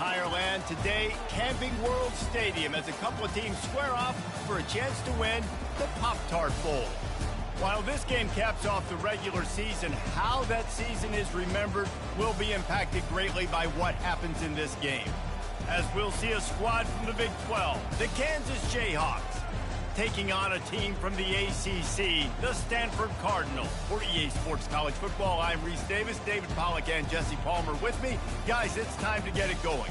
entire land today, Camping World Stadium, as a couple of teams square off for a chance to win the Pop-Tarts Bowl. While this game caps off the regular season, how that season is remembered will be impacted greatly by what happens in this game. As we'll see a squad from the Big 12, the Kansas Jayhawks, taking on a team from the ACC, the Stanford Cardinal. For EA Sports College Football, I'm Reese Davis, David Pollack, and Jesse Palmer with me. Guys, it's time to get it going.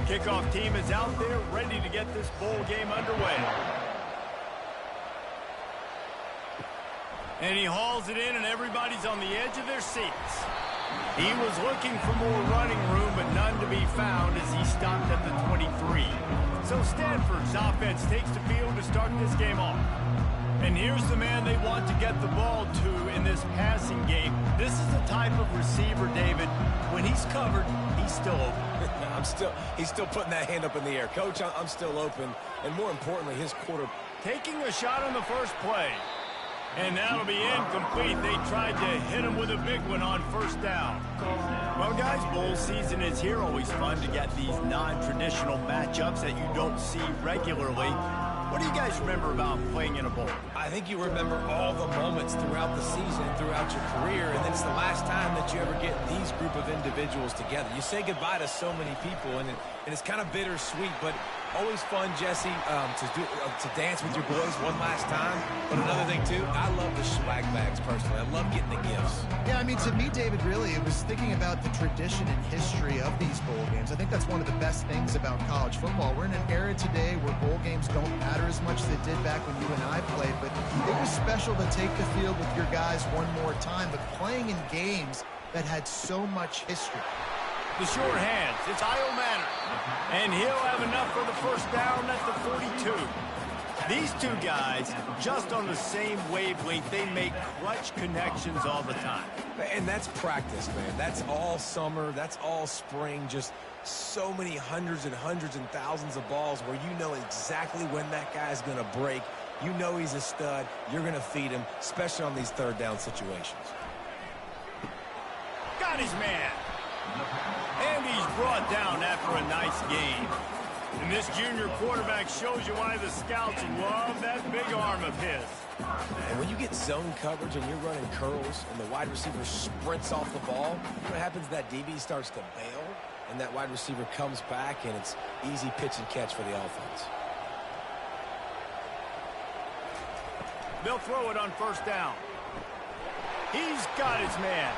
Kickoff team is out there ready to get this bowl game underway. And he hauls it in, and everybody's on the edge of their seats. He was looking for more running room, but none to be found as he stopped at the 23. So Stanford's offense takes the field to start this game off. And here's the man they want to get the ball to in this passing game. This is the type of receiver, David, when he's covered, he's still open. He's still putting that hand up in the air. Coach, I'm still open. And more importantly, his quarter. Taking a shot on the first play. And that'll be incomplete. They tried to hit him with a big one on first down. Well, guys, bowl season is here. Always fun to get these non-traditional matchups that you don't see regularly. What do you guys remember about playing in a bowl? I think you remember all the moments throughout the season and throughout your career, and it's the last time that you ever get these group of individuals together. You say goodbye to so many people, and it's kind of bittersweet, but always fun, Jesse, to dance with your boys one last time. But another thing, too, I love the swag bags, personally. I love getting the gifts. Yeah, I mean, to me, David, really, it was thinking about the tradition and history of these bowl games. I think that's one of the best things about college football. We're in an era today where bowl games don't matter as much as they did back when you and I played, but it was special to take the field with your guys one more time, but playing in games that had so much history. The short hands, it's Io Manor, and he'll have enough for the first down at the 42. These two guys, just on the same wavelength, they make clutch connections all the time. And that's practice, man. That's all summer, that's all spring, just so many hundreds and thousands of balls where you know exactly when that guy's going to break. You know he's a stud. You're going to feed him, especially on these third down situations. Got his man. And he's brought down after a nice game. And this junior quarterback shows you why the scouts love that big arm of his. And when you get zone coverage and you're running curls and the wide receiver sprints off the ball, what happens? That DB starts to bail, and that wide receiver comes back, and it's easy pitch and catch for the offense. They'll throw it on first down. He's got his man.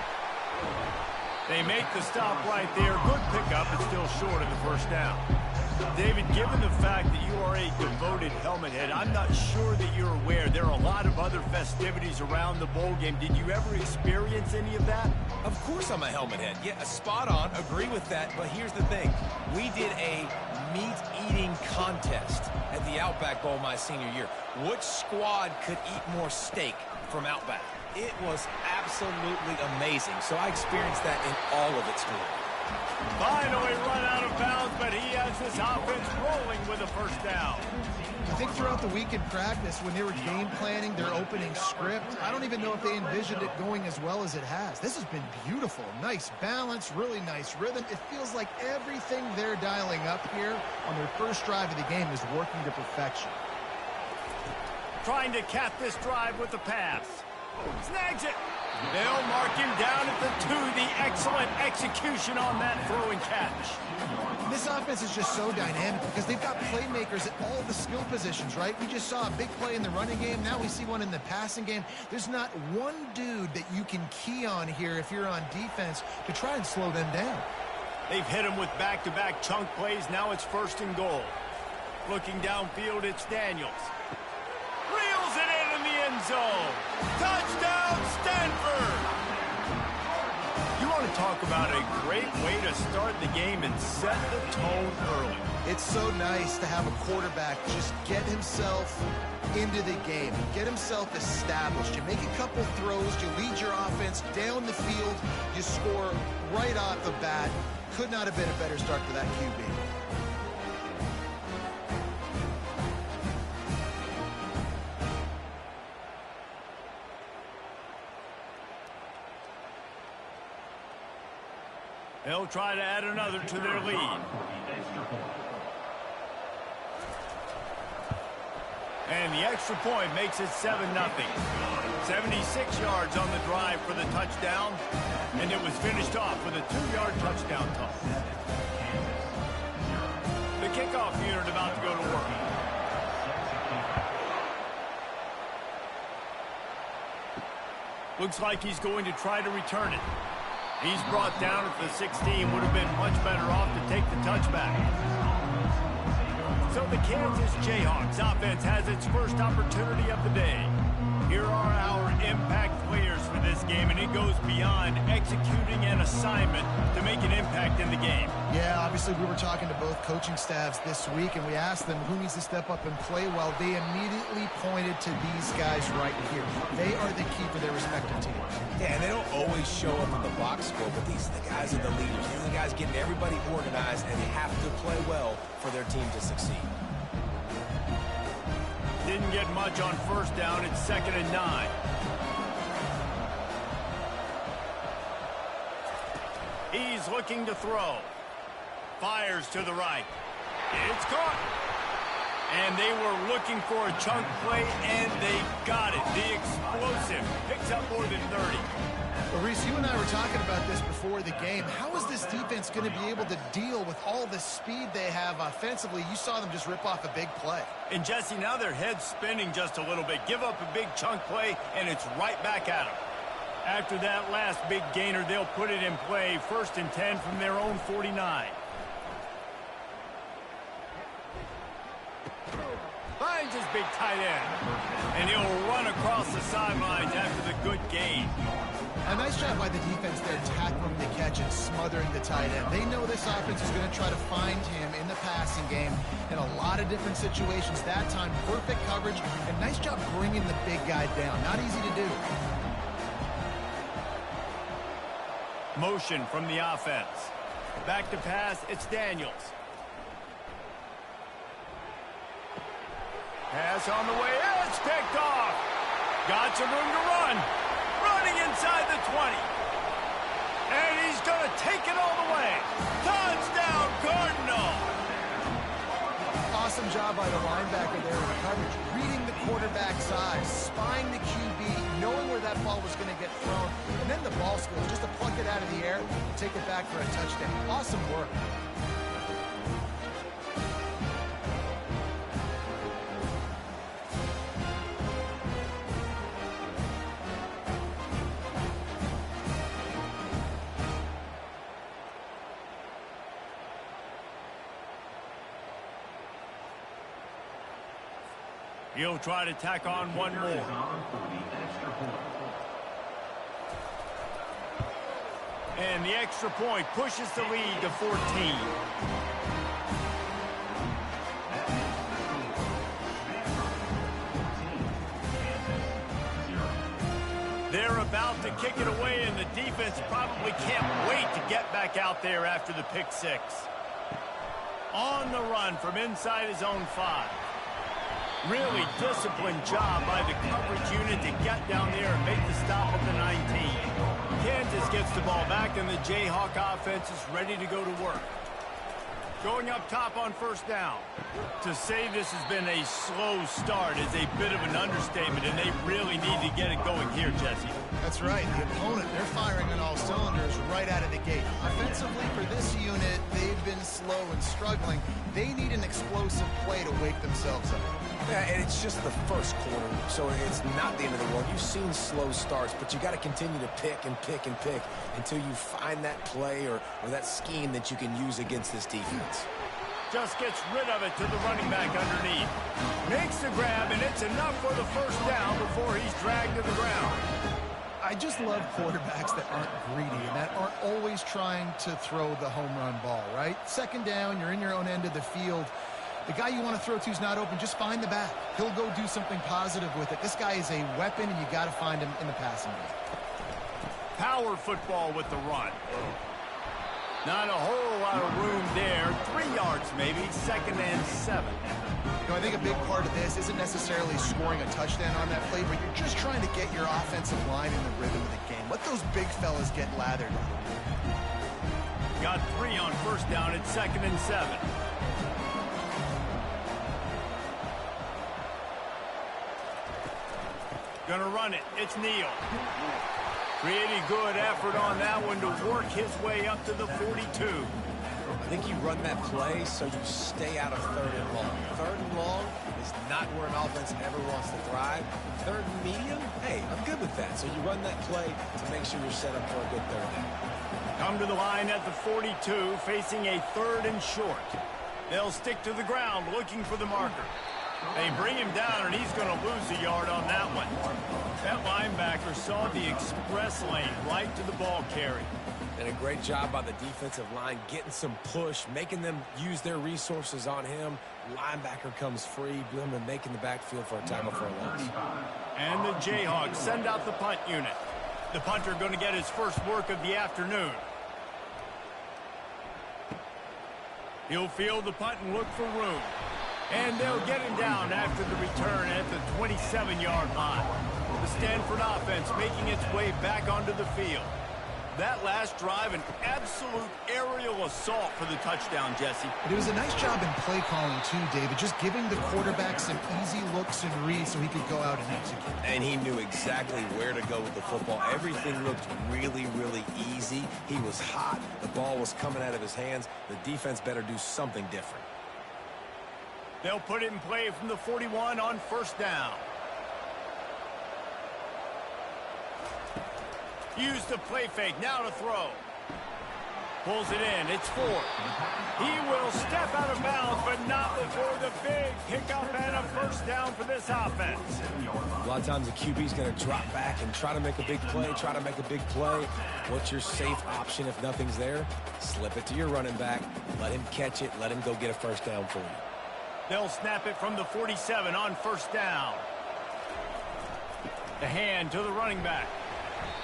They make the stop right there. Good pickup, but still short of the first down. David, given the fact that you are a devoted helmet head, I'm not sure that you're aware there are a lot of other festivities around the bowl game. Did you ever experience any of that? Of course I'm a helmet head. Yeah, spot on. Agree with that. But here's the thing. We did a meat-eating contest at the Outback Bowl my senior year. Which squad could eat more steak from Outback? It was absolutely amazing. So I experienced that in all of its glory. Finally run out of bounds, but he has this offense rolling with a first down. I think throughout the week in practice, when they were game planning their opening script, I don't even know if they envisioned it going as well as it has. This has been beautiful. Nice balance, really nice rhythm. It feels like everything they're dialing up here on their first drive of the game is working to perfection. Trying to cap this drive with the pass. Snags it. They'll mark him down at the 2. The excellent execution on that throw and catch. This offense is just so dynamic because they've got playmakers at all the skill positions, right? We just saw a big play in the running game. Now we see one in the passing game. There's not one dude that you can key on here if you're on defense to try and slow them down. They've hit him with back-to-back chunk plays. Now it's first and goal. Looking downfield, it's Daniels. Reels it in the end zone. Touchdown, Stanford! You want to talk about a great way to start the game and set the tone early. It's so nice to have a quarterback just get himself into the game, get himself established. You make a couple throws, you lead your offense down the field, you score right off the bat. Could not have been a better start to that QB. They'll try to add another to their lead. And the extra point makes it 7-0. 76 yards on the drive for the touchdown. And it was finished off with a 2-yard touchdown toss. The kickoff unit about to go to work. Looks like he's going to try to return it. He's brought down at the 16. Would have been much better off to take the touchback. So the Kansas Jayhawks offense has its first opportunity of the day. Here are our impact players for this game, and it goes beyond executing an assignment to make an impact in the game. Yeah, obviously we were talking to both coaching staffs this week, and we asked them who needs to step up and play well. They immediately pointed to these guys right here. They are the key for their respective teams. Yeah, and they don't always show up in the box score, but these are the guys are the leaders. These are the guys getting everybody organized, and they have to play well for their team to succeed. Didn't get much on first down. It's 2nd and 9. He's looking to throw. Fires to the right. It's caught. And they were looking for a chunk play, and they got it. The explosive picks up more than 30. Well, Reese, you and I were talking about this before the game. How is this defense going to be able to deal with all the speed they have offensively? You saw them just rip off a big play. And, Jesse, now their head's spinning just a little bit. Give up a big chunk play, and it's right back at them. After that last big gainer, they'll put it in play. 1st and 10 from their own 49. Finds his big tight end. And he'll run across the sidelines after the good gain. A nice job by the defense there, tackling the catch and smothering the tight end. They know this offense is going to try to find him in the passing game in a lot of different situations. That time, perfect coverage, and nice job bringing the big guy down. Not easy to do. Motion from the offense. Back to pass, it's Daniels. Pass on the way, it's picked off. Got some room to run. Running inside the 20. And he's going to take it all the way. Touchdown, Cardinal. Awesome job by the linebacker there in the coverage, reading the quarterback's eyes, spying the QB, knowing where that ball was going to get thrown, and then the ball skills, just to pluck it out of the air and take it back for a touchdown. Awesome work. He'll try to tack on one more. And the extra point pushes the lead to 14. They're about to kick it away, and the defense probably can't wait to get back out there after the pick six. On the run from inside his own 5. Really disciplined job by the coverage unit to get down there and make the stop at the 19. Kansas gets the ball back, and the Jayhawk offense is ready to go to work. Going up top on first down. To say this has been a slow start is a bit of an understatement, and they really need to get it going here, Jesse. That's right. The opponent, they're firing on all cylinders right out of the gate. Offensively, for this unit, they've been slow and struggling. They need an explosive play to wake themselves up. Yeah, and it's just the first quarter, so it's not the end of the world. You've seen slow starts, but you got to continue to pick and pick and pick until you find that play or that scheme that you can use against this defense. Just gets rid of it to the running back underneath. Makes the grab, and it's enough for the first down before he's dragged to the ground. I just love quarterbacks that aren't greedy and that aren't always trying to throw the home run ball, right? Second down, you're in your own end of the field. The guy you want to throw to is not open. Just find the back. He'll go do something positive with it. This guy is a weapon, and you got to find him in the passing game. Power football with the run. Not a whole lot of room there. 3 yards maybe, 2nd and 7. You know, I think a big part of this isn't necessarily scoring a touchdown on that play, but you're just trying to get your offensive line in the rhythm of the game. Let those big fellas get lathered. Got 3 on 1st down at 2nd and 7. Gonna run it. It's Neal. Pretty good effort on that one to work his way up to the 42. I think you run that play so you stay out of 3rd and long. 3rd and long is not where an offense ever wants to thrive. 3rd and medium, hey, I'm good with that. So you run that play to make sure you're set up for a good 3rd down. Come to the line at the 42, facing a 3rd and short. They'll stick to the ground looking for the marker. They bring him down, and he's going to lose a yard on that one. That linebacker saw the express lane right to the ball carry. And a great job by the defensive line getting some push, making them use their resources on him. Linebacker comes free, boom, and making the backfield for a tackle for a loss. And the Jayhawks send out the punt unit. The punter going to get his first work of the afternoon. He'll field the punt and look for room. And they'll get him down after the return at the 27-yard line. The Stanford offense making its way back onto the field. That last drive, an absolute aerial assault for the touchdown, Jesse. But it was a nice job in play calling, too, David, just giving the quarterback some easy looks and reads so he could go out and execute. And he knew exactly where to go with the football. Everything looked really, really easy. He was hot. The ball was coming out of his hands. The defense better do something different. They'll put it in play from the 41 on 1st down. Use the play fake, now to throw. Pulls it in, it's 4. He will step out of bounds, but not before the big pickup and a 1st down for this offense. A lot of times the QB's going to drop back and try to make a big play, What's your safe option if nothing's there? Slip it to your running back, let him catch it, let him go get a 1st down for you. They'll snap it from the 47 on 1st down. The hand to the running back.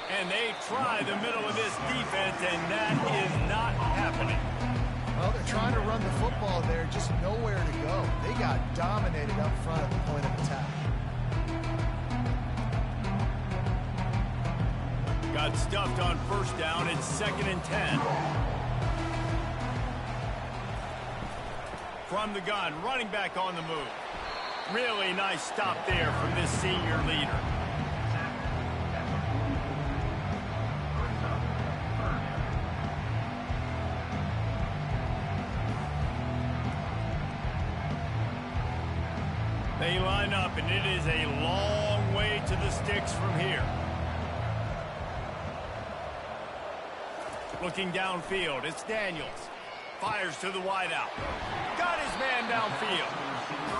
And they try the middle of this defense, and that is not happening. Well, they're trying to run the football there, just nowhere to go. They got dominated up front at the point of attack. Got stuffed on 1st down. It's 2nd and 10. From the gun, running back on the move. Really nice stop there from this senior leader. They line up, and it is a long way to the sticks from here. Looking downfield, it's Daniels. Fires to the wideout. Got his man downfield.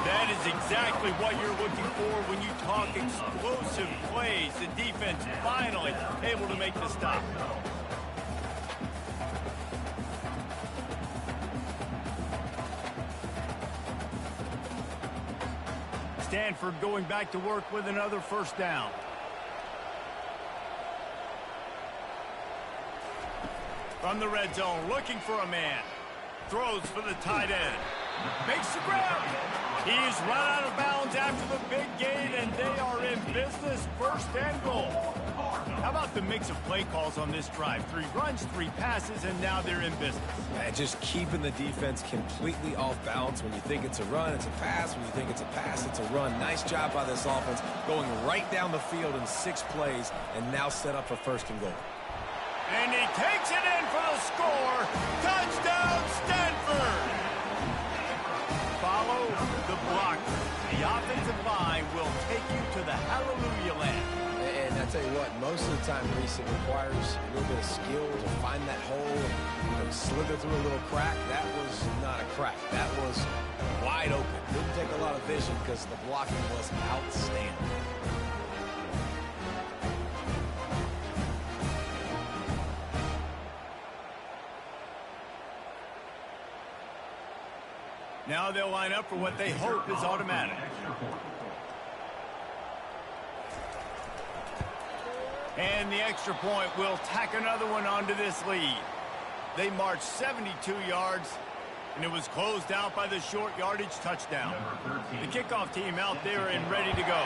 That is exactly what you're looking for when you talk explosive plays. The defense finally able to make the stop. Stanford going back to work with another 1st down. From the red zone, looking for a man. Throws for the tight end. Makes the grab. He's run out of bounds after the big gain, and they are in business. 1st and goal. How about the mix of play calls on this drive? 3 runs, 3 passes, and now they're in business. And just keeping the defense completely off balance. When you think it's a run, it's a pass. When you think it's a pass, it's a run. Nice job by this offense, going right down the field in 6 plays, and now set up for 1st and goal. And he takes it in for the score. Touchdown, Stanford! Follow the blocker. The offensive line will take you to the hallelujah land. And I tell you what, most of the time, Reese, it requires a little bit of skill to find that hole and slither through a little crack. That was not a crack. That was wide open. Didn't take a lot of vision because the blocking was outstanding. Now they'll line up for what they hope is automatic. And the extra point will tack another one onto this lead. They marched 72 yards, and it was closed out by the short yardage touchdown. The kickoff team out there and ready to go.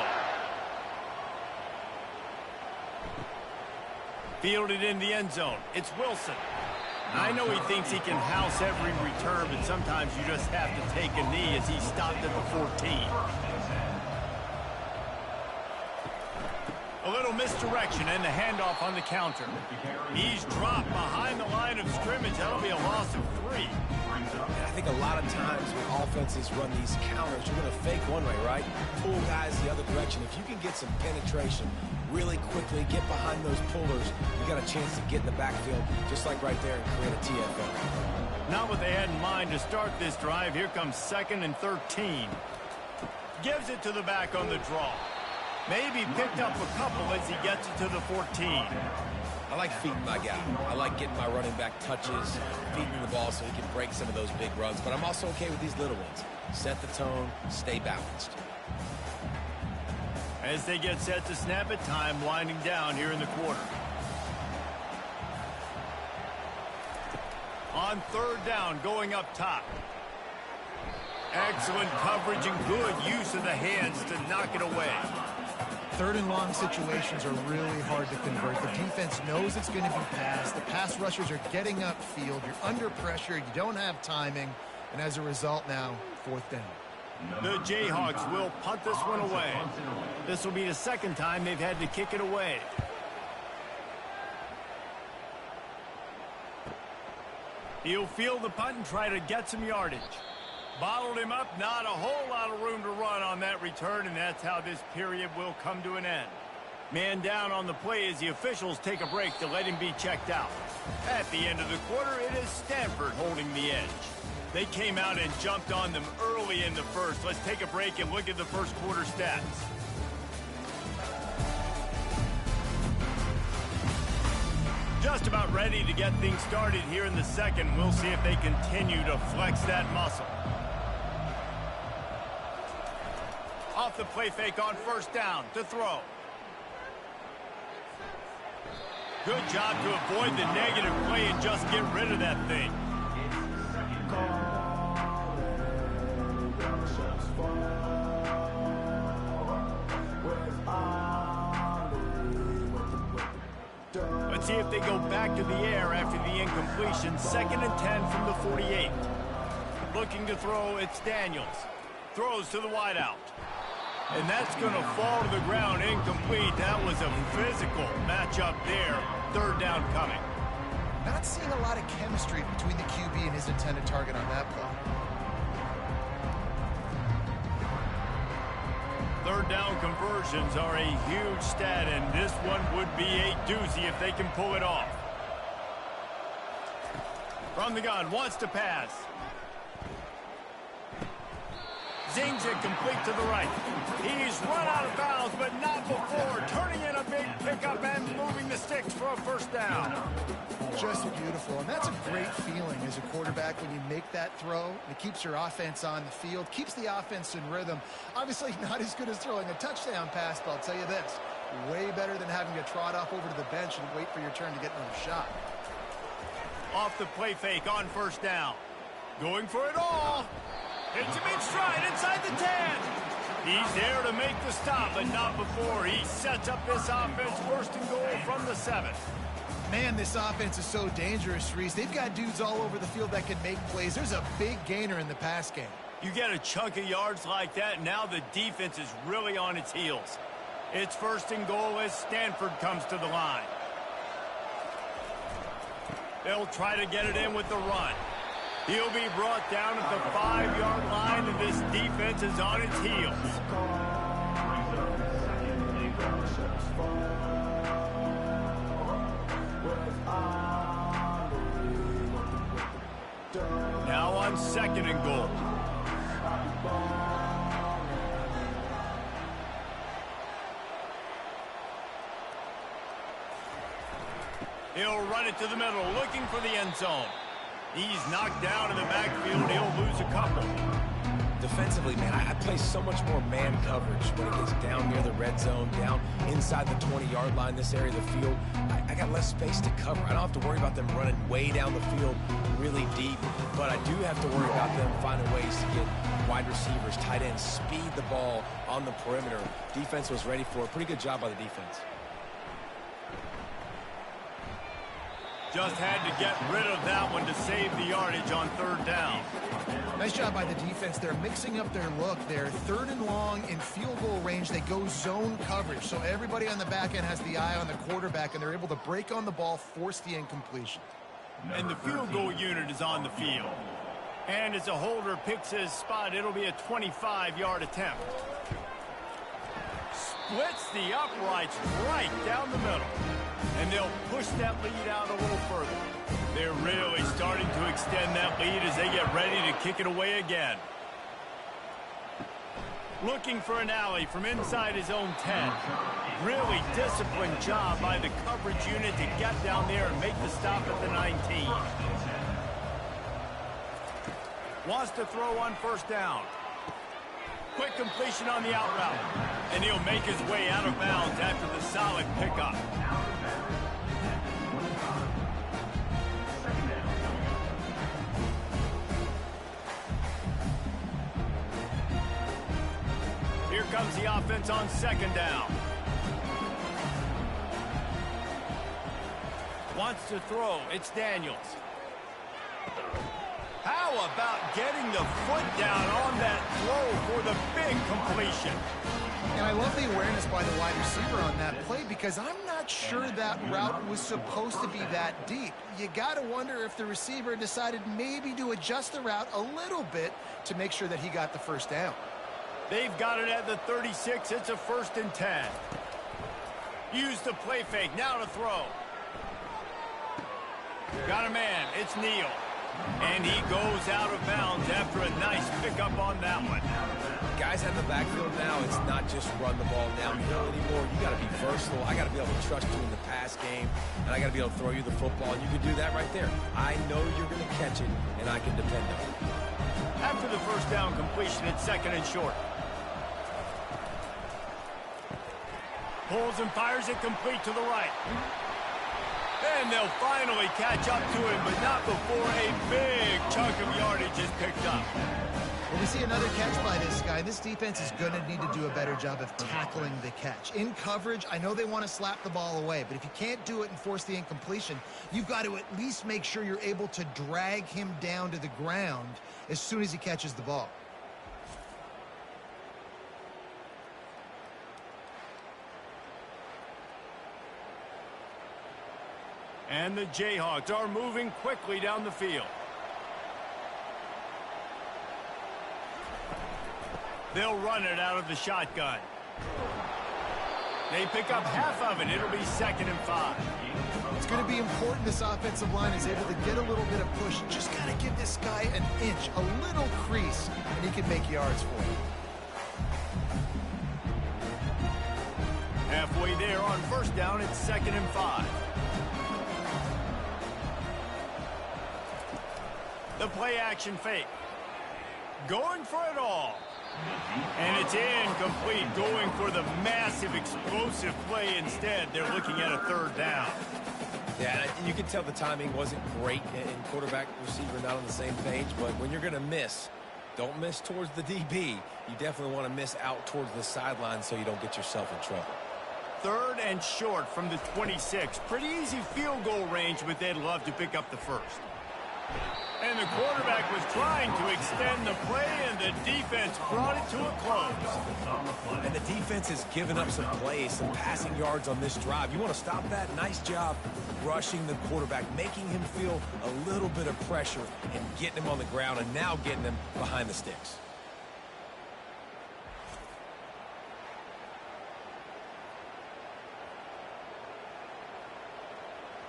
Fielded in the end zone. It's Wilson. I know he thinks he can house every return, but sometimes you just have to take a knee as he stopped at the 14. A little misdirection and the handoff on the counter. He's dropped behind the line of scrimmage. That'll be a loss of 3. And I think a lot of times when offenses run these counters, you're going to fake one way, right? Pull guys the other direction. If you can get some penetration really quickly, get behind those pullers, you got a chance to get in the backfield, just like right there, and create a TFL. Not what they had in mind to start this drive. Here comes 2nd and 13. Gives it to the back on the draw. Maybe picked up a couple as he gets it to the 14. I like feeding my guy. I like getting my running back touches, feeding the ball so he can break some of those big runs. But I'm also okay with these little ones. Set the tone, stay balanced. As they get set to snap it, time winding down here in the quarter. On 3rd down, going up top. Excellent coverage and good use of the hands to knock it away. 3rd and long situations are really hard to convert. The defense knows it's going to be passed. The pass rushers are getting upfield. You're under pressure. You don't have timing. And as a result now, 4th down. The Jayhawks will punt this one away. This will be the 2nd time they've had to kick it away. He'll field the punt and try to get some yardage. Bottled him up, not a whole lot of room to run on that return, and that's how this period will come to an end. Man down on the play as the officials take a break to let him be checked out. At the end of the quarter, it is Stanford holding the edge. They came out and jumped on them early in the first. Let's take a break and look at the first quarter stats. Just about ready to get things started here in the second. We'll see if they continue to flex that muscle. Off the play fake on 1st down to throw. Good job to avoid the negative play and just get rid of that thing. Let's see if they go back to the air after the incompletion. 2nd and 10 from the 48. Looking to throw, it's Daniels. Throws to the wideout. And that's going to fall to the ground incomplete. That was a physical matchup there. 3rd down coming. Not seeing a lot of chemistry between the QB and his intended target on that play. 3rd down conversions are a huge stat, and this one would be a doozy if they can pull it off. From the gun, wants to pass. Zings it complete to the right. He's run out of bounds, but not before. Turning in a big pickup and moving the sticks for a 1st down. Just beautiful, and that's a great feeling as a quarterback when you make that throw. It keeps your offense on the field, keeps the offense in rhythm. Obviously not as good as throwing a touchdown pass, but I'll tell you this, way better than having to trot off over to the bench and wait for your turn to get another shot. Off the play fake on 1st down. Going for it all. Hits him in stride inside the 10. He's there to make the stop, but not before. He sets up this offense 1st and goal from the 7. Man, this offense is so dangerous, Reese. They've got dudes all over the field that can make plays. There's a big gainer in the pass game. You get a chunk of yards like that, now the defense is really on its heels. It's 1st and goal as Stanford comes to the line. They'll try to get it in with the run. He'll be brought down at the 5-yard line, and this defense is on its heels. Now on 2nd and goal. He'll run it to the middle, looking for the end zone. He's knocked down in the backfield. He'll lose a couple. Defensively, man, I play so much more man coverage when it gets down near the red zone, down inside the 20-yard line, this area of the field. I got less space to cover. I don't have to worry about them running way down the field really deep, but I do have to worry about them finding ways to get wide receivers, tight ends, speed the ball on the perimeter. Defense was ready for it. Pretty good job by the defense. Just had to get rid of that one to save the yardage on third down. Nice job by the defense. They're mixing up their look. They're third and long in field goal range. They go zone coverage, so everybody on the back end has the eye on the quarterback, and they're able to break on the ball, force the incompletion. And the field goal unit is on the field. And as a holder picks his spot, it'll be a 25-yard attempt. Splits the uprights right down the middle. And they'll push that lead out a little further. They're really starting to extend that lead as they get ready to kick it away again. Looking for an alley from inside his own 10. Really disciplined job by the coverage unit to get down there and make the stop at the 19. Wants to throw on first down. Quick completion on the out route. And he'll make his way out of bounds after the solid pickup. Here comes the offense on second down. Wants to throw. It's Daniels. How about getting the foot down on that throw for the big completion? And I love the awareness by the wide receiver on that play because I'm not sure that route was supposed to be that deep. You got to wonder if the receiver decided maybe to adjust the route a little bit to make sure that he got the first down. They've got it at the 36. It's a 1st and 10. Use the play fake. Now to throw. Got a man. It's Neal. And he goes out of bounds after a nice pickup on that one. Guys out in the backfield now, it's not just run the ball downhill anymore. You got to be versatile. I got to be able to trust you in the pass game, and I got to be able to throw you the football, and you can do that right there. I know you're going to catch it, and I can depend on it. After the first down completion, it's 2nd and short. Pulls and fires it complete to the right. And they'll finally catch up to him, but not before a big chunk of yardage is picked up. Well, we see another catch by this guy. This defense is going to need to do a better job of tackling the catch. In coverage, I know they want to slap the ball away, but if you can't do it and force the incompletion, you've got to at least make sure you're able to drag him down to the ground as soon as he catches the ball. And the Jayhawks are moving quickly down the field. They'll run it out of the shotgun. They pick up half of it. It'll be 2nd and 5. It's going to be important this offensive line is able to get a little bit of push. Just got to give this guy an inch, a little crease, and he can make yards for you. Halfway there on first down, it's 2nd and 5. The play action fake. Going for it all. And it's incomplete. Going for the massive explosive play instead. They're looking at a 3rd down. Yeah, you can tell the timing wasn't great and quarterback receiver not on the same page, but when you're going to miss, don't miss towards the DB. You definitely want to miss out towards the sideline so you don't get yourself in trouble. 3rd and short from the 26. Pretty easy field goal range, but they'd love to pick up the first. And the quarterback was trying to extend the play, and the defense brought it to a close. And the defense has given up some plays, some passing yards on this drive. You want to stop that? Nice job rushing the quarterback, making him feel a little bit of pressure and getting him on the ground and now getting him behind the sticks.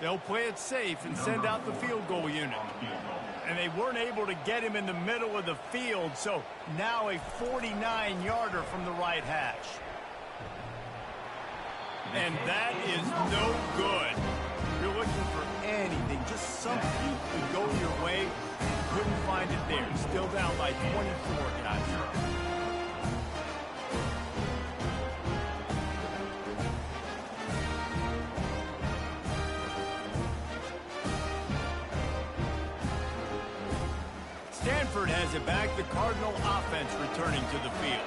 They'll play it safe and send out the field goal unit. And they weren't able to get him in the middle of the field, so now a 49-yarder from the right hash. And that is no good. You're looking for anything just something could go your way. Couldn't find it there. Still down by 24, guys. Stanford has it back. The Cardinal offense returning to the field.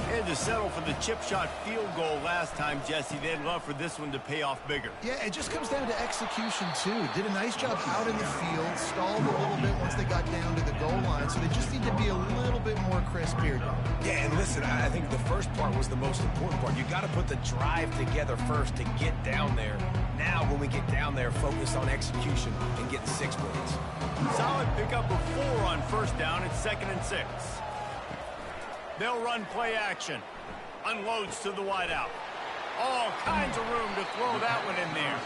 They had to settle for the chip shot field goal last time, Jesse. They'd love for this one to pay off bigger. Yeah, it just comes down to execution, too. Did a nice job out in the field, stalled a little bit once they got down to the goal line, so they just need to be a little bit more crisp here. Yeah, and listen, I think the first part was the most important part. You got to put the drive together first to get down there. Now, when we get down there, focus on execution and getting 6 points. Solid pickup of 4 on first down. It's 2nd and 6. They'll run play action. Unloads to the wideout. All kinds of room to throw that one in there.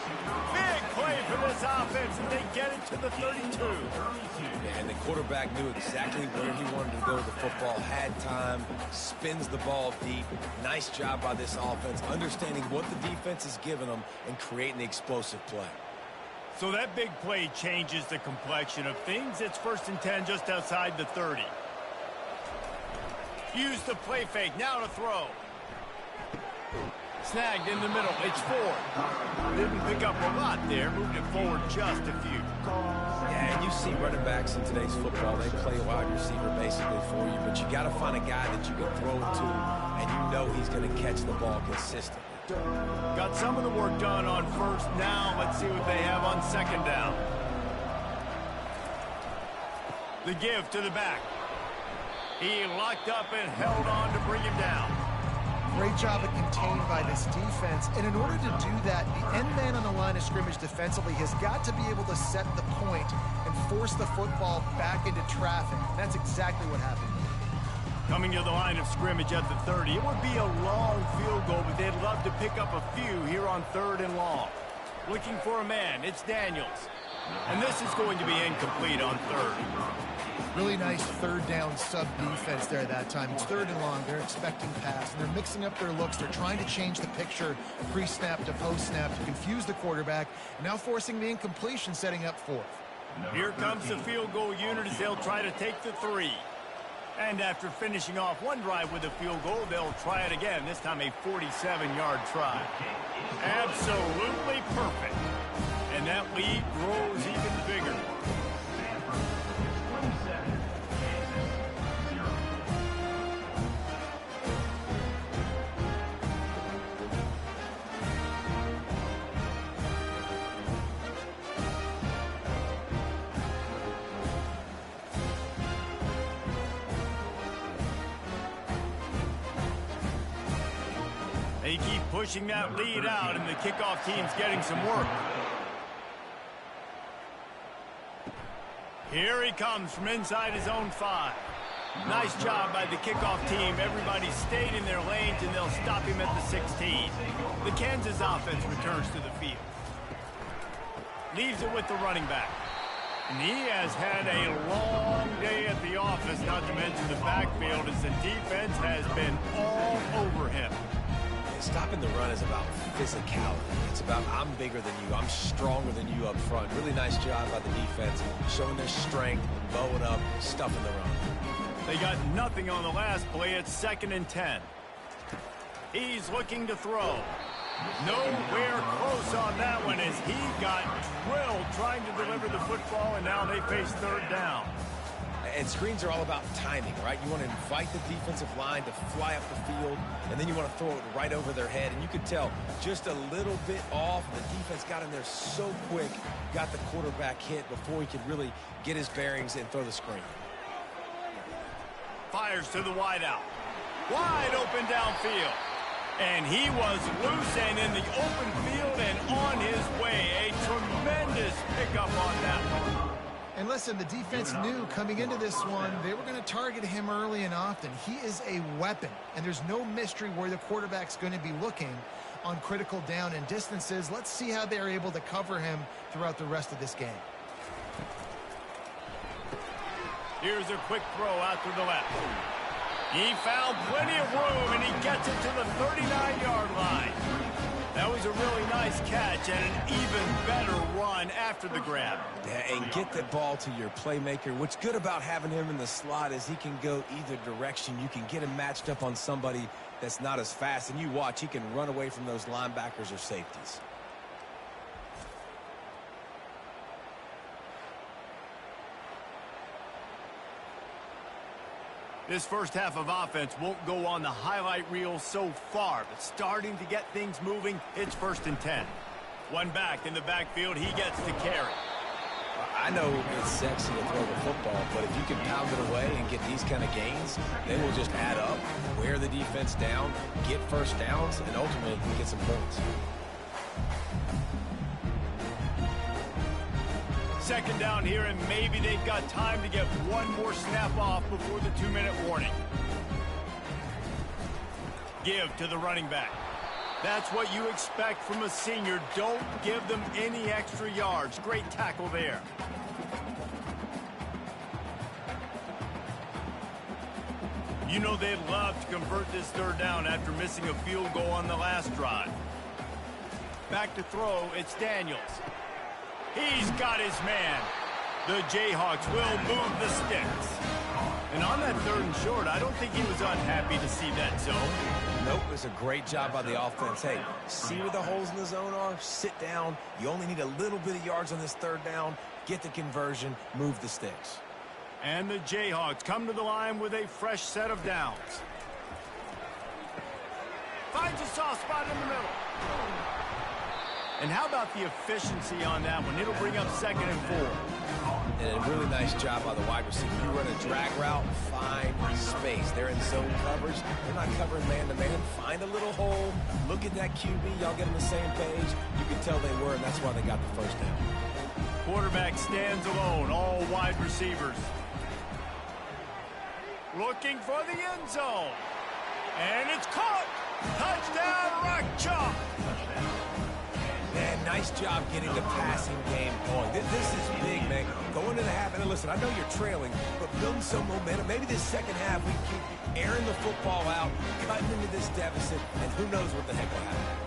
Big play for this offense, and they get it to the 32. Yeah, and the quarterback knew exactly where he wanted to go with the football, had time, spins the ball deep. Nice job by this offense, understanding what the defense is giving them and creating the explosive play. So that big play changes the complexion of things. It's 1st and 10 just outside the 30. Use the play fake. Now to throw. Snagged in the middle. It's 4. Didn't pick up a lot there. Moved it forward just a few. Yeah, and you see running backs in today's football. They play wide receiver basically for you, but you got to find a guy that you can throw it to, and you know he's going to catch the ball consistently. Got some of the work done on first. Now let's see what they have on 2nd down. The give to the back. He locked up and held on to bring him down. Great job of contained by this defense. And in order to do that, the end man on the line of scrimmage defensively has got to be able to set the point and force the football back into traffic. That's exactly what happened. Coming to the line of scrimmage at the 30. It would be a long field goal, but they'd love to pick up a few here on 3rd and long. Looking for a man. It's Daniels. And this is going to be incomplete on 3rd. Really nice 3rd down sub-defense there that time. It's 3rd and long. They're expecting pass, and they're mixing up their looks. They're trying to change the picture pre-snap to post-snap to confuse the quarterback, and now forcing the incompletion, setting up 4th. Here comes the field goal unit as they'll try to take the 3. And after finishing off one drive with a field goal, they'll try it again, this time a 47-yard try. Absolutely perfect. And that lead grows even bigger. They keep pushing that lead out, and the kickoff team's getting some work. Here he comes from inside his own 5. Nice job by the kickoff team. Everybody stayed in their lanes, and they'll stop him at the 16. The Kansas offense returns to the field. Leaves it with the running back. And he has had a long day at the office, not to mention the backfield, as the defense has been all over him. Stopping the run is about physicality. It's about I'm bigger than you. I'm stronger than you up front. Really nice job by the defense, showing their strength, bowing up, stuffing the run. They got nothing on the last play. It's 2nd and 10. He's looking to throw. Nowhere close on that one as he got drilled trying to deliver the football, and now they face 3rd down. And screens are all about timing, right? You want to invite the defensive line to fly up the field, and then you want to throw it right over their head. And you could tell just a little bit off. The defense got in there so quick, got the quarterback hit before he could really get his bearings and throw the screen. Fires to the wideout. Wide open downfield. And he was loose and in the open field and on his way. A tremendous pickup on that one. And listen, the defense knew coming into this one, they were going to target him early and often. He is a weapon, and there's no mystery where the quarterback's going to be looking on critical down and distances. Let's see how they're able to cover him throughout the rest of this game. Here's a quick throw out to the left. He found plenty of room, and he gets it to the 39-yard line. That was a really nice catch and an even better run after the grab. Yeah, and get the ball to your playmaker. What's good about having him in the slot is he can go either direction. You can get him matched up on somebody that's not as fast, and you watch, he can run away from those linebackers or safeties. This first half of offense won't go on the highlight reel so far, but starting to get things moving, it's 1st and 10. One back in the backfield, he gets the carry. I know it's sexy to throw the football, but if you can pound it away and get these kind of gains, they will just add up, wear the defense down, get first downs, and ultimately get some points. 2nd down here, and maybe they've got time to get one more snap off before the 2-minute warning. Give to the running back. That's what you expect from a senior. Don't give them any extra yards. Great tackle there. You know they'd love to convert this 3rd down after missing a field goal on the last drive. Back to throw, it's Daniels. He's got his man. The Jayhawks will move the sticks. And on that 3rd and short, I don't think he was unhappy to see that zone. Nope, it's a great job by the offense. Hey, see where the holes in the zone are? Sit down. You only need a little bit of yards on this 3rd down. Get the conversion, move the sticks. And the Jayhawks come to the line with a fresh set of downs. Finds a soft spot in the middle. And how about the efficiency on that one? It'll bring up 2nd and 4. And a really nice job by the wide receiver. You run a drag route, find space. They're in zone coverage. They're not covering man-to-man. Find a little hole. Look at that QB. Y'all get on the same page. You can tell they were, and that's why they got the 1st down. Quarterback stands alone, all wide receivers. Looking for the end zone. And it's caught. Touchdown, Rock Chalk. Man, nice job getting the passing game going. This is big, man. Going into the half, and listen, I know you're trailing, but building some momentum. Maybe this 2nd half we keep airing the football out, cutting into this deficit, and who knows what the heck will happen.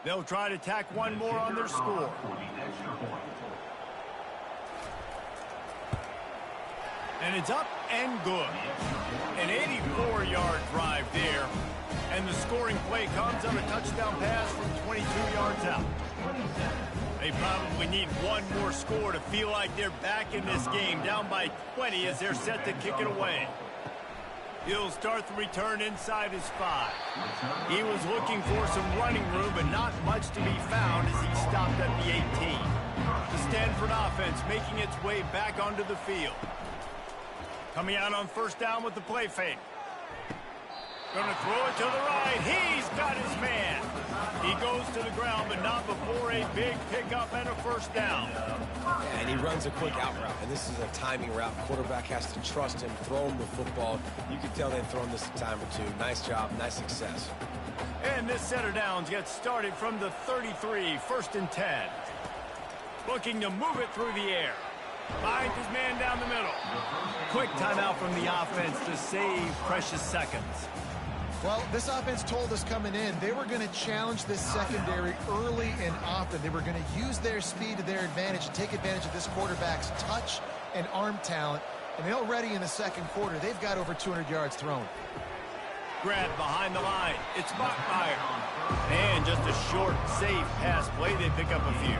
They'll try to tack one more on their score. And it's up and good. An 84-yard drive there. And the scoring play comes on a touchdown pass from 22 yards out. They probably need one more score to feel like they're back in this game, down by 20 as they're set to kick it away. He'll start the return inside his 5. He was looking for some running room, but not much to be found as he stopped at the 18. The Stanford offense making its way back onto the field. Coming out on 1st down with the play fake. Gonna throw it to the right. He's got his man. He goes to the ground, but not before a big pickup and a 1st down. And he runs a quick out route, and this is a timing route. Quarterback has to trust him, throw him the football. You can tell they've thrown this a time or two. Nice job, nice success. And this set of downs gets started from the 33, 1st and 10. Looking to move it through the air. Finds his man down the middle. Quick timeout from the offense to save precious seconds. Well, this offense told us coming in they were going to challenge this secondary early and often. They were going to use their speed to their advantage and take advantage of this quarterback's touch and arm talent. And already in the 2nd quarter, they've got over 200 yards thrown. Grab behind the line. It's Bachmeyer. And just a short, safe pass play. They pick up a few.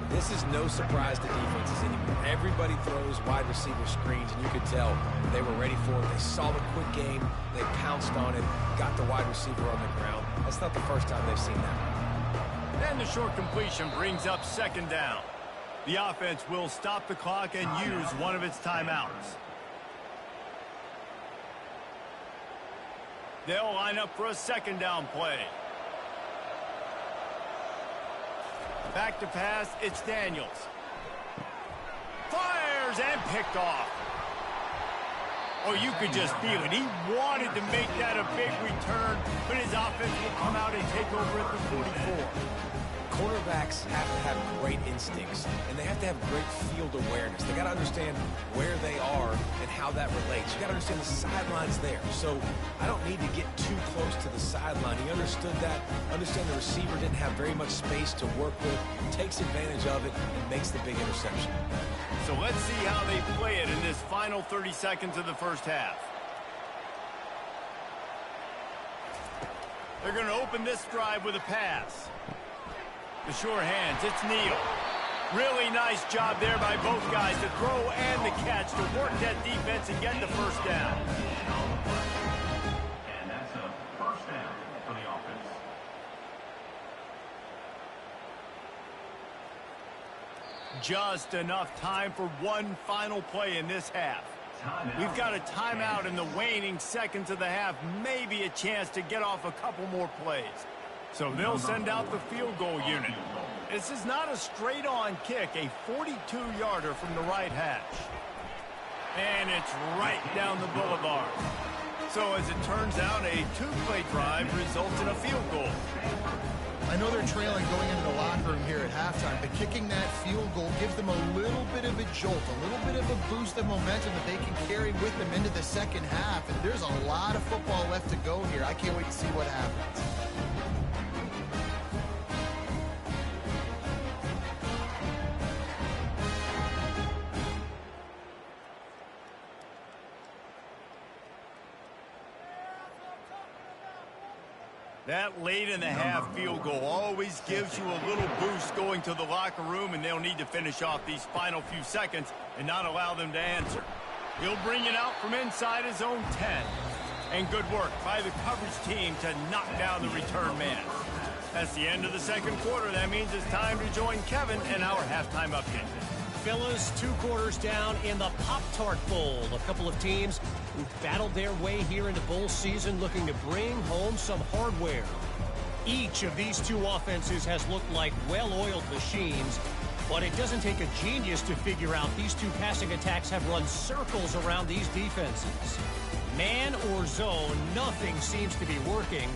This is no surprise to defenses anymore. Everybody throws wide receiver screens, and you could tell they were ready for it. They saw the quick game. They pounced on it, got the wide receiver on the ground. That's not the first time they've seen that. And the short completion brings up 2nd down. The offense will stop the clock and use one of its timeouts. They'll line up for a 2nd down play. Back to pass, it's Daniels. Fires and picked off. Oh, you could just feel it. He wanted to make that a big return, but his offense will come out and take over at the 44. Quarterbacks have to have great instincts, and they have to have great field awareness. They got to understand where they are and how that relates. You got to understand the sidelines there. So I don't need to get too close to the sideline. He understood that. Understand the receiver didn't have very much space to work with, takes advantage of it, and makes the big interception. So let's see how they play it in this final 30 seconds of the first half. They're going to open this drive with a pass. The sure hands, it's Neal. Really nice job there by both guys to throw and the catch to work that defense and get the first down. And that's a first down for the offense. Just enough time for one final play in this half. We've got a timeout in the waning seconds of the half, maybe a chance to get off a couple more plays. So they'll send out the field goal unit. This is not a straight-on kick, a 42-yarder from the right hash. And it's right down the boulevard. So as it turns out, a two-play drive results in a field goal. I know they're trailing going into the locker room here at halftime, but kicking that field goal gives them a little bit of a jolt, a little bit of a boost of momentum that they can carry with them into the second half. And there's a lot of football left to go here. I can't wait to see what happens. That late in the half field goal always gives you a little boost going to the locker room, and they'll need to finish off these final few seconds and not allow them to answer. He'll bring it out from inside his own 10. And good work by the coverage team to knock down the return man. That's the end of the second quarter. That means it's time to join Kevin and our halftime update. Fellas, 2 quarters down in the Pop-Tart Bowl. A couple of teams who battled their way here into bowl season looking to bring home some hardware. Each of these two offenses has looked like well-oiled machines, but it doesn't take a genius to figure out these two passing attacks have run circles around these defenses. Man or zone, nothing seems to be working,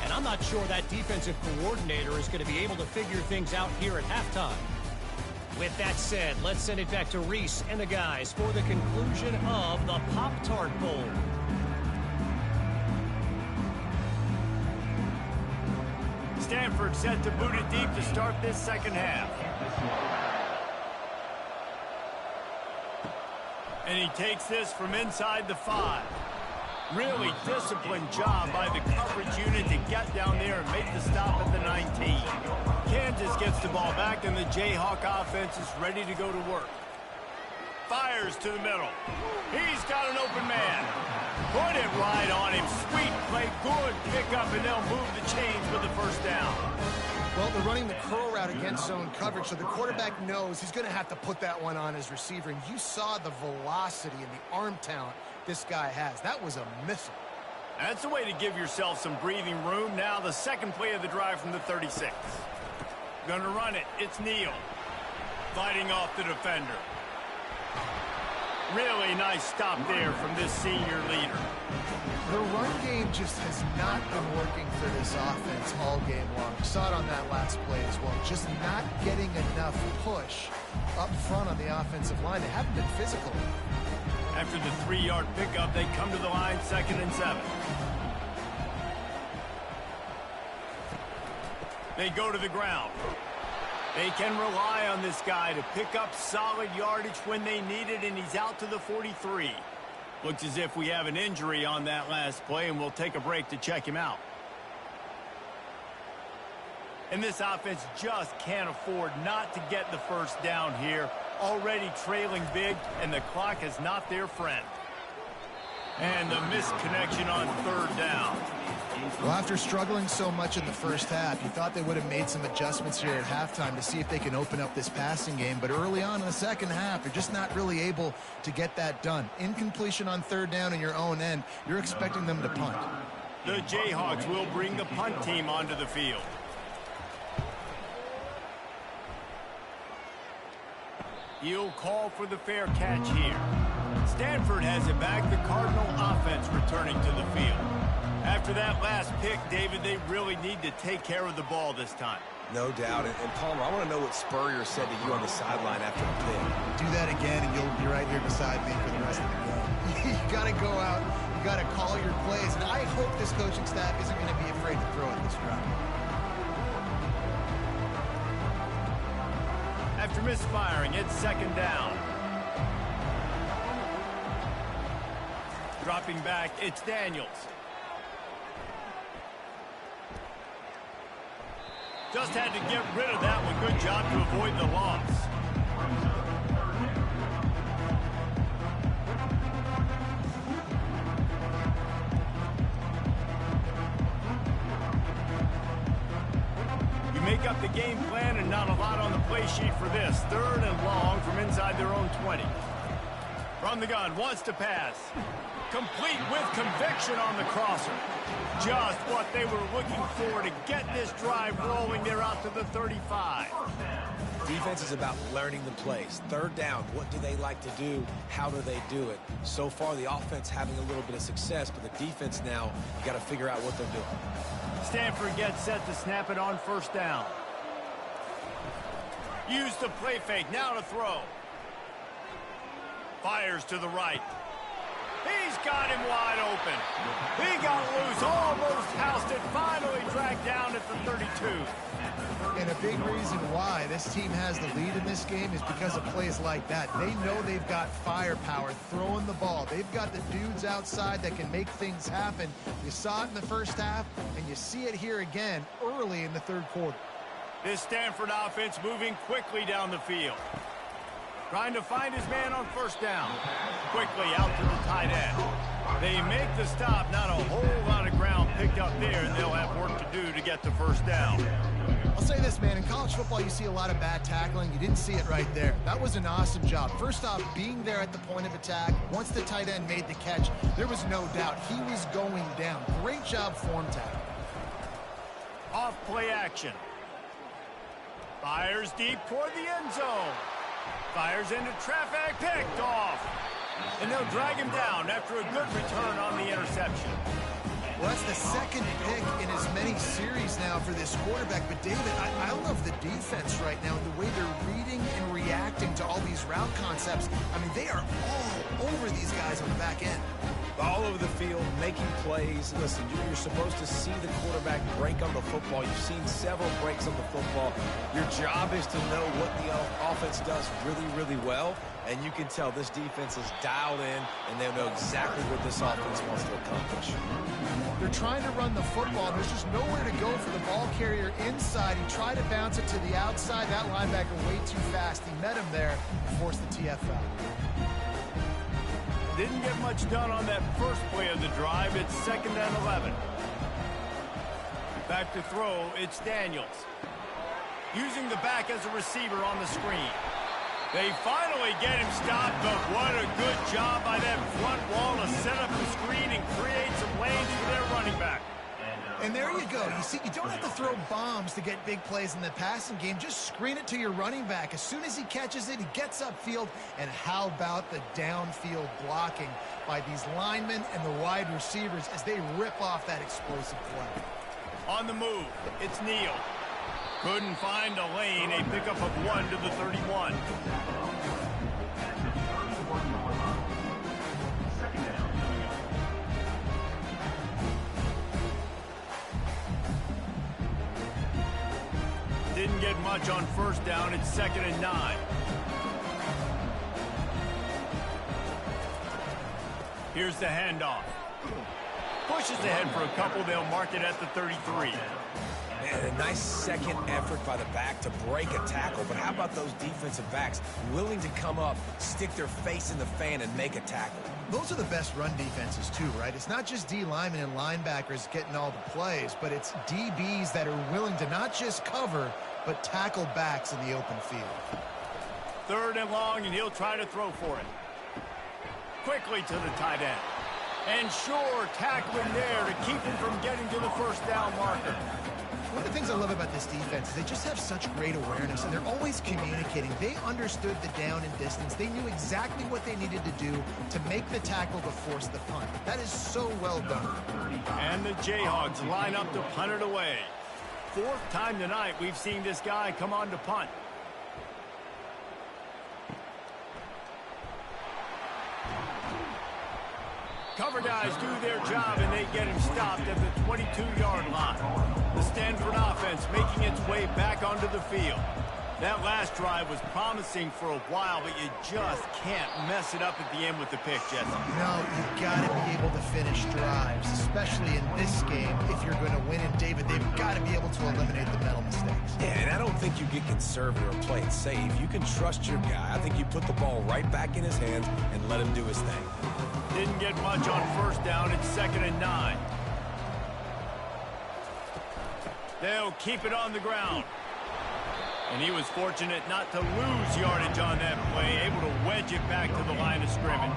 and I'm not sure that defensive coordinator is going to be able to figure things out here at halftime. With that said, let's send it back to Reese and the guys for the conclusion of the Pop-Tart Bowl. Stanford set to boot it deep to start this second half. And he takes this from inside the 5. Really disciplined job by the coverage unit to get down there and make the stop at the 19. Kansas gets the ball back, and the Jayhawk offense is ready to go to work. Fires to the middle. He's got an open man. Put it right on him. Sweet play, good pickup, and they'll move the chains with the first down. Well, they're running the curl route against zone coverage, so the quarterback knows he's going to have to put that one on his receiver. And you saw the velocity and the arm talent this guy has. That was a missile. That's a way to give yourself some breathing room. Now the second play of the drive from the 36. Gonna run it. It's Neal. Fighting off the defender. Really nice stop there from this senior leader. The run game just has not been working for this offense all game long. We saw it on that last play as well. Just not getting enough push up front on the offensive line. They haven't been physical. After the 3-yard pickup, they come to the line 2nd and 7. They go to the ground. They can rely on this guy to pick up solid yardage when they need it, and he's out to the 43. Looks as if we have an injury on that last play, and we'll take a break to check him out. And this offense just can't afford not to get the first down here. Already trailing big, and the clock is not their friend. And the misconnection on 3rd down. Well, after struggling so much in the first half, you thought they would have made some adjustments here at halftime to see if they can open up this passing game. But early on in the second half, they're just not really able to get that done. Incompletion on 3rd down in your own end, you're expecting them to punt. The Jayhawks will bring the punt team onto the field. He'll call for the fair catch here. Stanford has it back. The Cardinal offense returning to the field. After that last pick, David, they really need to take care of the ball this time. No doubt. And Palmer, I want to know what Spurrier said to you on the sideline after the pick. Do that again, and you'll be right here beside me for the rest of the game. You got to go out. You got to call your plays. And I hope this coaching staff isn't going to be afraid to throw it this drive. After misfiring, it's second down. Dropping back, it's Daniels. Just had to get rid of that one. Good job to avoid the loss. You make up the game plan and not a lot on the play sheet for this. Third and long from inside their own 20. From the gun, wants to pass. Complete with conviction on the crosser. Just what they were looking for to get this drive rolling. They're out to the 35. Defense is about learning the plays. Third down, what do they like to do? How do they do it? So far, the offense having a little bit of success, but the defense now, you got to figure out what they're doing. Stanford gets set to snap it on first down. Use the play fake, now to throw. Fires to the right. He's got him wide open. He got loose, almost housed it, finally dragged down at the 32. And a big reason why this team has the lead in this game is because of plays like that. They know they've got firepower throwing the ball. They've got the dudes outside that can make things happen. You saw it in the first half, and you see it here again early in the third quarter. This Stanford offense moving quickly down the field. Trying to find his man on first down. Quickly out to the tight end. They make the stop. Not a whole lot of ground picked up there, and they'll have work to do to get the first down. I'll say this, man. In college football, you see a lot of bad tackling. You didn't see it right there. That was an awesome job. First off, being there at the point of attack. Once the tight end made the catch, there was no doubt he was going down. Great job form tackle. Off play action. Fires deep toward the end zone. Fires into traffic, picked off. And they'll drag him down after a good return on the interception. Well, that's the second pick in as many series now for this quarterback. But, David, I love the defense right now, the way they're reading and reacting to all these route concepts. I mean, they are all over these guys on the back end. All over the field, making plays. Listen, you're supposed to see the quarterback break on the football. You've seen several breaks on the football. Your job is to know what the offense does really, really well. And you can tell this defense is dialed in, and they know exactly what this offense wants to accomplish. They're trying to run the football. There's just nowhere to go for the ball carrier inside. He tried to bounce it to the outside. That linebacker way too fast. He met him there and forced the TFL. Didn't get much done on that first play of the drive. It's second and 11. Back to throw, it's Daniels. Using the back as a receiver on the screen. They finally get him stopped, but what a good job by that front wall to set up the screen and create some lanes for their running back. And there you go. You see, you don't have to throw bombs to get big plays in the passing game. Just screen it to your running back. As soon as he catches it, he gets upfield. And how about the downfield blocking by these linemen and the wide receivers as they rip off that explosive play? On the move, it's Neal. Couldn't find a lane. A pickup of 1 to the 31. Didn't get much on first down. It's second and 9. Here's the handoff. Pushes ahead for a couple. They'll mark it at the 33. Man, a nice second effort by the back to break a tackle. But how about those defensive backs willing to come up, stick their face in the fan, and make a tackle? Those are the best run defenses, too, right? It's not just D linemen and linebackers getting all the plays, but it's DBs that are willing to not just cover, but tackle backs in the open field. Third and long, and he'll try to throw for it. Quickly to the tight end. And sure, tackling there to keep him from getting to the first down marker. One of the things I love about this defense is they just have such great awareness, and they're always communicating. They understood the down and distance. They knew exactly what they needed to do to make the tackle to force the punt. That is so well done. And the Jayhawks line up to punt it away. Fourth time tonight we've seen this guy come on to punt. Cover guys do their job, and they get him stopped at the 22-yard line. The Stanford offense making its way back onto the field. That last drive was promising for a while, but you just can't mess it up at the end with the pick, Jesse. No, you've got to be able to finish drives, especially in this game. If you're going to win it, David, they've got to be able to eliminate the mental mistakes. Yeah, and I don't think you get conservative or play it safe. You can trust your guy. I think you put the ball right back in his hands and let him do his thing. Didn't get much on first down. It's 2nd and 9. They'll keep it on the ground. And he was fortunate not to lose yardage on that play, able to wedge it back to the line of scrimmage.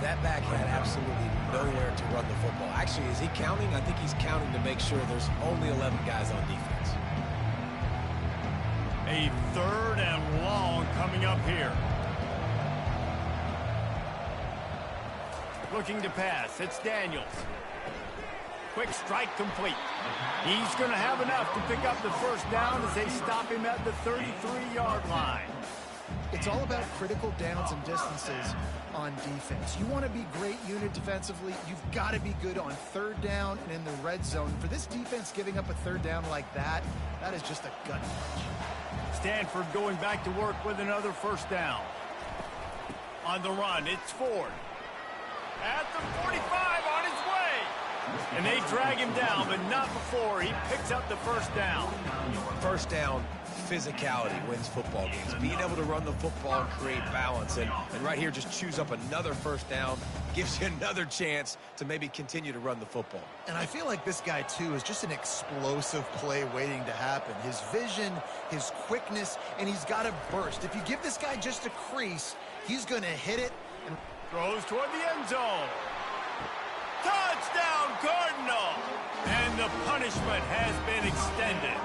That back had absolutely nowhere to run the football. Actually, is he counting? I think he's counting to make sure there's only 11 guys on defense. A 3rd and long coming up here. Looking to pass. It's Daniels. Quick strike complete. He's going to have enough to pick up the first down as they stop him at the 33-yard line. It's all about critical downs and distances on defense. You want to be great unit defensively. You've got to be good on 3rd down and in the red zone. For this defense giving up a 3rd down like that, that is just a gut punch. Stanford going back to work with another first down. On the run, it's Ford. At the 45 on his way. And they drag him down, but not before he picks up the first down. First down, physicality wins football games. Being able to run the football and create balance. And right here, just choose up another first down. Gives you another chance to maybe continue to run the football. And I feel like this guy, too, is just an explosive play waiting to happen. His vision, his quickness, and he's got a burst. If you give this guy just a crease, he's going to hit it. And throws toward the end zone. Touchdown, Cardinal! And the punishment has been extended.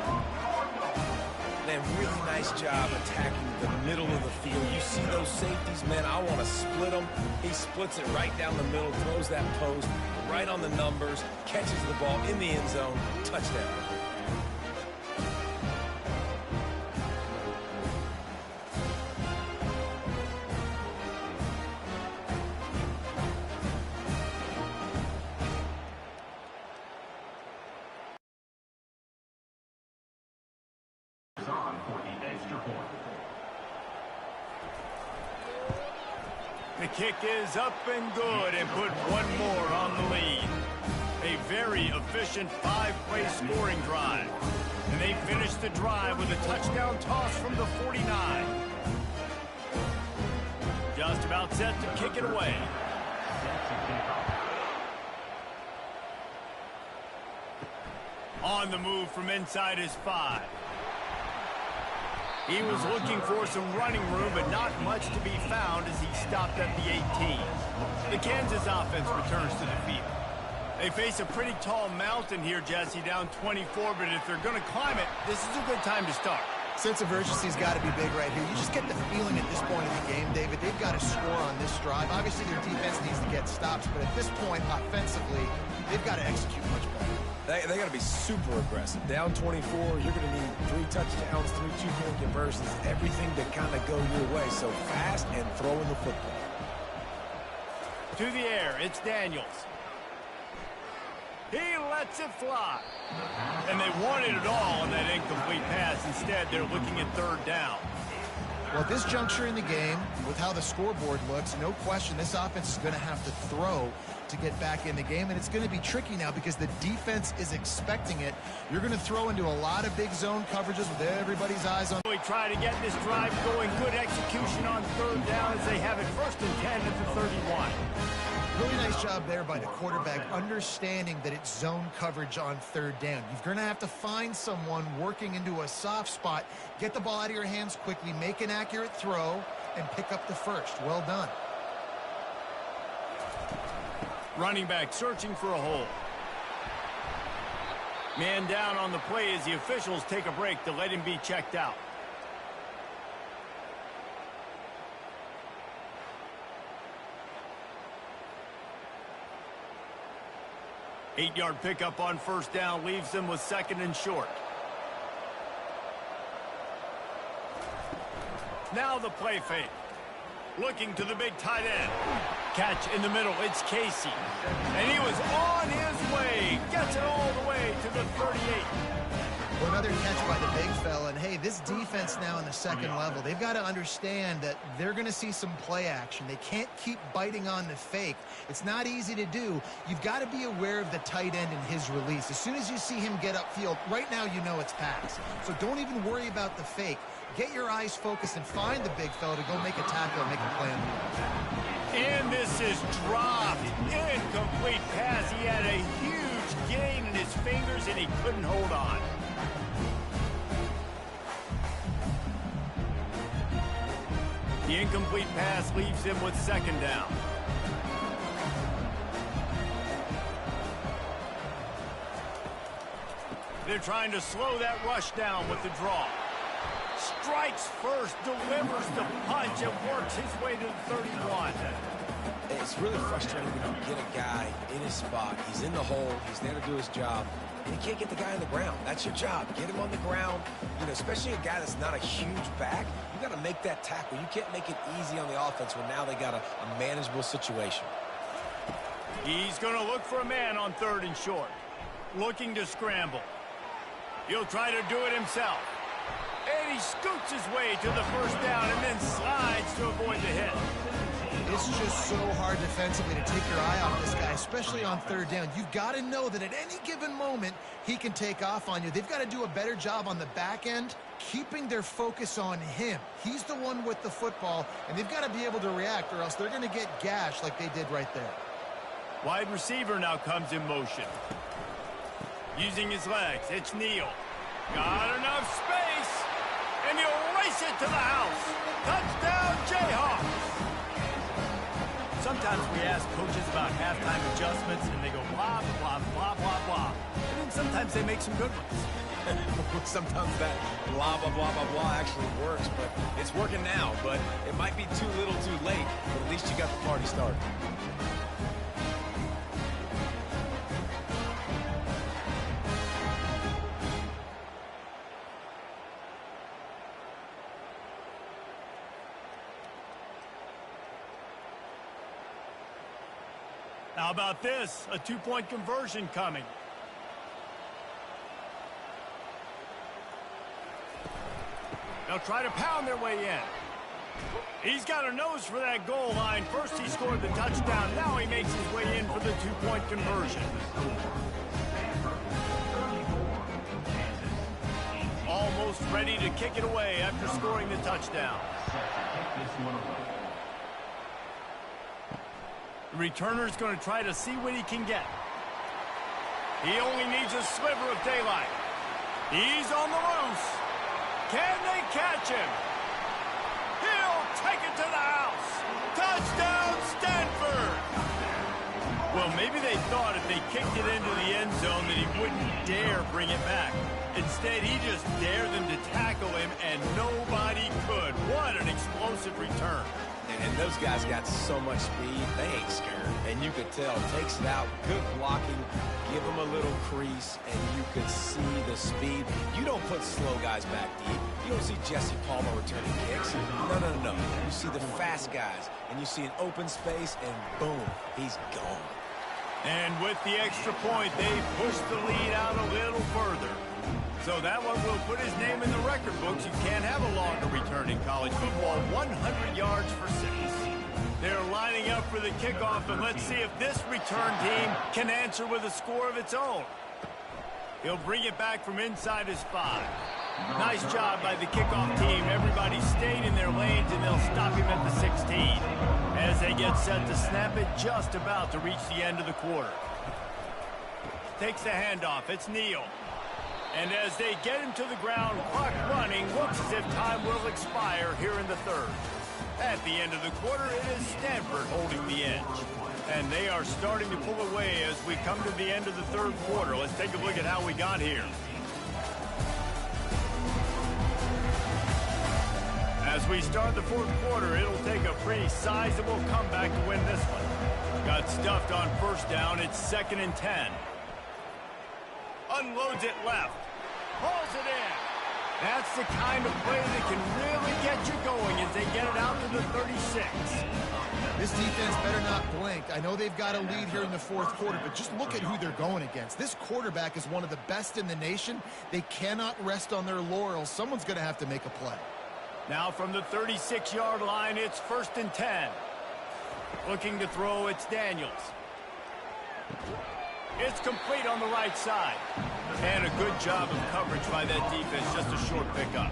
Man, really nice job attacking the middle of the field. You see those safeties, man, I want to split them. He splits it right down the middle, throws that post right on the numbers, catches the ball in the end zone, touchdown. The kick is up and good, and put one more on the lead. A very efficient 5-play scoring drive. And they finish the drive with a touchdown toss from the 49. Just about set to kick it away. On the move from inside his 5. He was looking for some running room, but not much to be found as he stopped at the 18. The Kansas offense returns to the field. They face a pretty tall mountain here, Jesse, down 24, but if they're going to climb it, this is a good time to start. Sense of urgency's got to be big right here. You just get the feeling at this point in the game, David, they've got to score on this drive. Obviously, their defense needs to get stops, but at this point, offensively, they've got to execute much better. They got to be super aggressive. Down 24, you're going to need 3 touchdowns, 3 two-point conversions, everything to kind of go your way. So fast and throwing the football. To the air, it's Daniels. He lets it fly. And they wanted it all on that incomplete pass. Instead, they're looking at 3rd down. Well, at this juncture in the game, with how the scoreboard looks, no question this offense is going to have to throw to get back in the game, and it's going to be tricky now because the defense is expecting it. You're going to throw into a lot of big zone coverages with everybody's eyes on. We try to get this drive going. Good execution on 3rd down as they have it 1st and 10 at the 31. Really nice job there by the quarterback, understanding that it's zone coverage on 3rd down. You're going to have to find someone working into a soft spot, get the ball out of your hands quickly, make an accurate throw, and pick up the first. Well done. Running back searching for a hole. Man down on the play as the officials take a break to let him be checked out. Eight-yard pickup on first down leaves them with 2nd and short. Now the play fake. Looking to the big tight end. Catch in the middle. It's Casey. And he was on his way. Gets it all the way to the 38. Well, another catch by the big fella. And, hey, this defense now in the 2nd level, they've got to understand that they're going to see some play action. They can't keep biting on the fake. It's not easy to do. You've got to be aware of the tight end and his release. As soon as you see him get upfield, right now you know it's pass. So don't even worry about the fake. Get your eyes focused and find the big fella to go make a tackle and make a play on the ball. And this is dropped. Incomplete pass. He had a huge gain in his fingers, and he couldn't hold on. The incomplete pass leaves him with 2nd down. They're trying to slow that rush down with the draw. Strikes first, delivers the punch, and works his way to the 31. It's really frustrating when you get a guy in his spot. He's in the hole. He's there to do his job. And you can't get the guy on the ground. That's your job. Get him on the ground. You know, especially a guy that's not a huge back. You got to make that tackle. You can't make it easy on the offense when now they got a manageable situation. He's going to look for a man on 3rd and short. Looking to scramble. He'll try to do it himself. And he scoots his way to the 1st down and then slides to avoid the hit. It's just so hard defensively to take your eye off this guy, especially on 3rd down. You've got to know that at any given moment, he can take off on you. They've got to do a better job on the back end, keeping their focus on him. He's the one with the football, and they've got to be able to react, or else they're going to get gashed like they did right there. Wide receiver now comes in motion. Using his legs, it's Neal. Got enough space, and he'll race it to the house. Touchdown, Jayhawks! Sometimes we ask coaches about halftime adjustments, and they go blah, blah, blah, blah, blah. And then sometimes they make some good ones. Sometimes that blah, blah, blah, blah, blah actually works, but it's working now. But it might be too little too late, but at least you got the party started. How about this? A 2-point conversion coming. They'll try to pound their way in. He's got a nose for that goal line. First he scored the touchdown. Now he makes his way in for the 2-point conversion. Almost ready to kick it away after scoring the touchdown. The returner's going to try to see what he can get. He only needs a sliver of daylight. He's on the loose. Can they catch him? He'll take it to the house. Touchdown, Stanford! Well, maybe they thought if they kicked it into the end zone that he wouldn't dare bring it back. Instead, he just dared them to tackle him, and nobody could. What an explosive return. And those guys got so much speed, they ain't scared. And you could tell, takes it out, good blocking, give them a little crease, and you could see the speed. You don't put slow guys back deep. You don't see Jesse Palmer returning kicks. No. You see the fast guys, and you see an open space, and boom, he's gone. And with the extra point, they push the lead out a little further. So that one will put his name in the record books. You can't have a longer return in college football. 100 yards for 6. They're lining up for the kickoff, and let's see if this return team can answer with a score of its own. He'll bring it back from inside his 5. Nice job by the kickoff team. Everybody stayed in their lanes, and they'll stop him at the 16. As they get set to snap it, just about to reach the end of the quarter. Takes the handoff. It's Neal. And as they get him to the ground, clock running, looks as if time will expire here in the 3rd. At the end of the quarter, it is Stanford holding the edge. And they are starting to pull away as we come to the end of the third quarter. Let's take a look at how we got here. As we start the fourth quarter, it'll take a pretty sizable comeback to win this one. Got stuffed on first down. It's 2nd and 10. Unloads it left. Hauls it in. That's the kind of play that can really get you going as they get it out to the 36. This defense better not blink. I know they've got a lead here in the fourth quarter, but just look at who they're going against. This quarterback is one of the best in the nation. They cannot rest on their laurels. Someone's going to have to make a play. Now from the 36-yard line, it's 1st and 10. Looking to throw, it's Daniels. It's complete on the right side. And a good job of coverage by that defense, just a short pickup.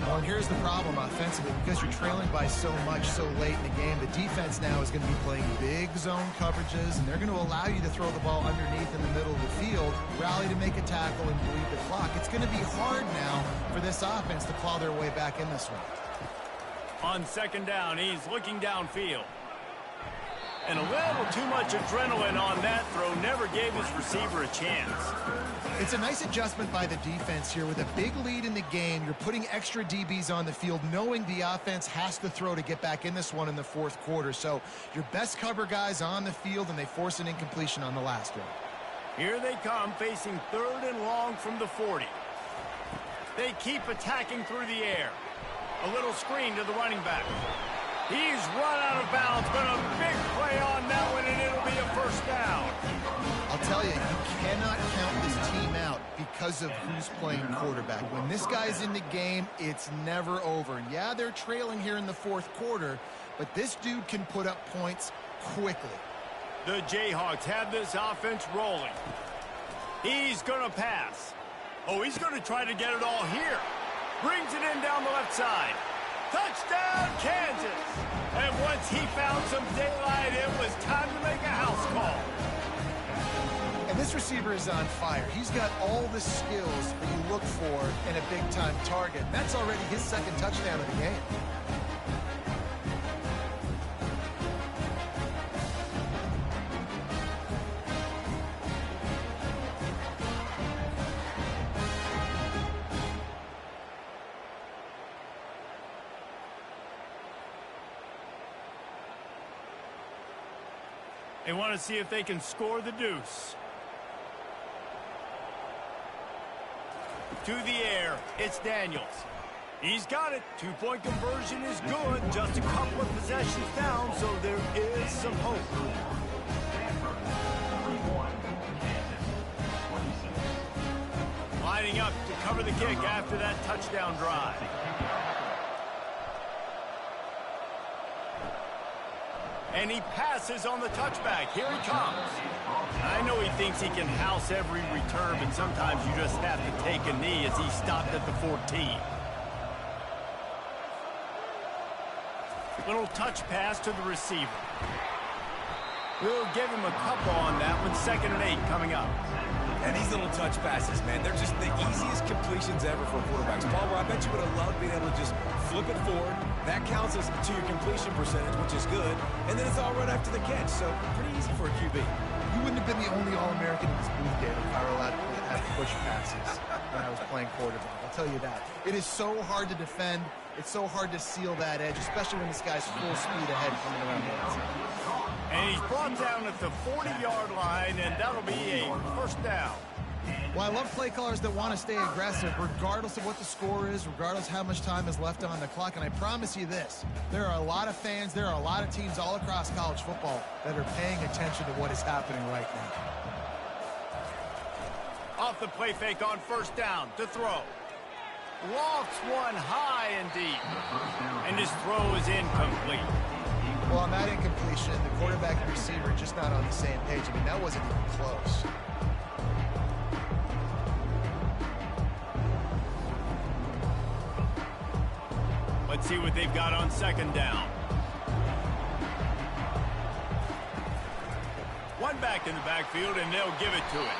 Well, and here's the problem offensively. Because you're trailing by so much so late in the game, the defense now is going to be playing big zone coverages, and they're going to allow you to throw the ball underneath in the middle of the field, rally to make a tackle, and bleed the clock. It's going to be hard now for this offense to claw their way back in this one. On 2nd down, he's looking downfield. And a little too much adrenaline on that throw never gave his receiver a chance. It's a nice adjustment by the defense here. With a big lead in the game, you're putting extra DBs on the field, knowing the offense has to throw to get back in this one in the fourth quarter. So your best cover guys on the field, and they force an incompletion on the last one. Here they come, facing 3rd and long from the 40. They keep attacking through the air. A little screen to the running back. He's run out of bounds, but a big play on that one, and it'll be a 1st down. I'll tell you, you cannot count this team out because of who's playing quarterback. When this guy's in the game, it's never over. And yeah, they're trailing here in the fourth quarter, but this dude can put up points quickly. The Jayhawks have this offense rolling. He's going to pass. Oh, he's going to try to get it all here. Brings it in down the left side. Touchdown, Kansas! And once he found some daylight, it was time to make a house call. And this receiver is on fire. He's got all the skills that you look for in a big-time target. That's already his 2nd touchdown of the game. They want to see if they can score the deuce. To the air, it's Daniels. He's got it. 2-point conversion is good. Just a couple of possessions down, so there is some hope. Lining up to cover the kick after that touchdown drive. And he passes on the touchback. Here he comes. I know he thinks he can house every return, but sometimes you just have to take a knee as he stopped at the 14. Little touch pass to the receiver. We'll give him a couple on that one. 2nd and 8 coming up. And these little touch passes, man, they're just the easiest completions ever for quarterbacks. Palmer, I bet you would have loved being able to just flip it forward. That counts as to your completion percentage, which is good. And then it's all right after the catch, so pretty easy for a QB. You wouldn't have been the only All-American in this booth, David, if I were allowed to have push passes when I was playing quarterback. I'll tell you that. It is so hard to defend. It's so hard to seal that edge, especially when this guy's full speed ahead coming around the outside. And he's brought down at the 40-yard line, and that'll be a 1st down. Well, I love play callers that want to stay aggressive regardless of what the score is, regardless how much time is left on the clock. And I promise you this, there are a lot of fans, there are a lot of teams all across college football that are paying attention to what is happening right now. Off the play fake on 1st down to throw. Lofts one high and deep. And his throw is incomplete. Well, on that incompletion, the quarterback and receiver are just not on the same page. I mean, that wasn't even close. Let's see what they've got on 2nd down. One back in the backfield, and they'll give it to it.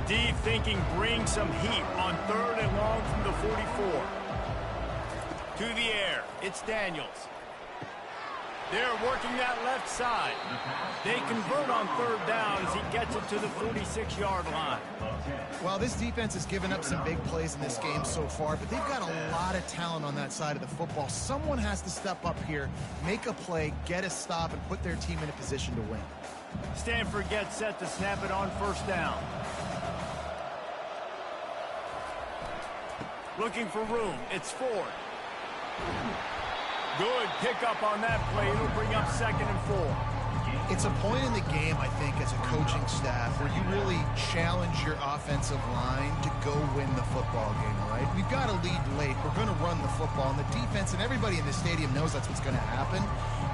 deep thinking brings some heat on 3rd and long from the 44. To the air, it's Daniels. They're working that left side. They convert on 3rd down as he gets it to the 46-yard line. Well, this defense has given up some big plays in this game so far, but they've got a lot of talent on that side of the football. Someone has to step up here, make a play, get a stop, and put their team in a position to win. Stanford gets set to snap it on 1st down. Looking for room. It's Ford. Good pickup on that play. It'll bring up 2nd and 4. It's a point in the game, I think, as a coaching staff where you really challenge your offensive line to go win the football game, right? We've got to lead late. We're going to run the football, and the defense and everybody in the stadium knows that's what's going to happen.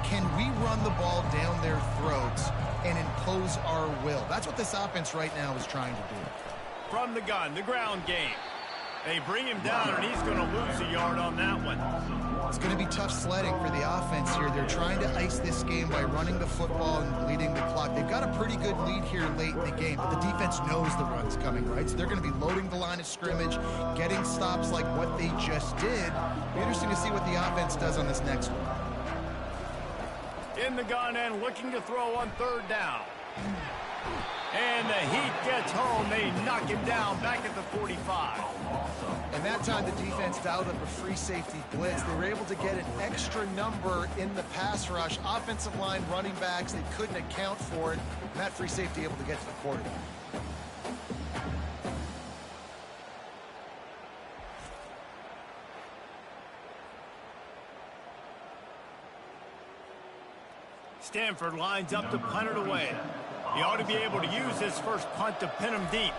Can we run the ball down their throats and impose our will? That's what this offense right now is trying to do. From the gun, the ground game. They bring him down, and he's going to lose a yard on that one. It's going to be tough sledding for the offense here. They're trying to ice this game by running the football and bleeding the clock. They've got a pretty good lead here late in the game, but the defense knows the run's coming, right? So they're going to be loading the line of scrimmage, getting stops like what they just did. It'll be interesting to see what the offense does on this next one. In the gun and looking to throw on 3rd down. And the Heat gets home. They knock him down back at the 45. And that time the defense dialed up a free safety blitz. They were able to get an extra number in the pass rush. Offensive line, running backs, they couldn't account for it. And that free safety able to get to the quarterback. Stanford lines up to punt it away. He ought to be able to use his first punt to pin him deep.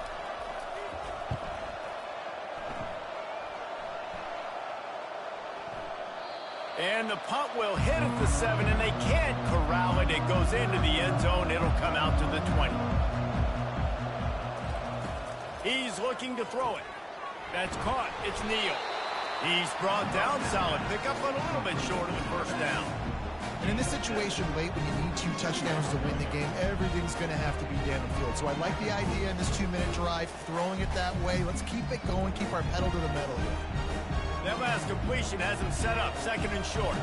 And the punt will hit at the 7, and they can't corral it. It goes into the end zone. It'll come out to the 20. He's looking to throw it. That's caught. It's Neal. He's brought down. Solid pickup, but a little bit short of the 1st down. And in this situation late when you need 2 touchdowns to win the game, everything's going to have to be down the field. So I like the idea in this 2-minute drive, throwing it that way. Let's keep it going, keep our pedal to the metal here. That last completion has him set up 2nd and short.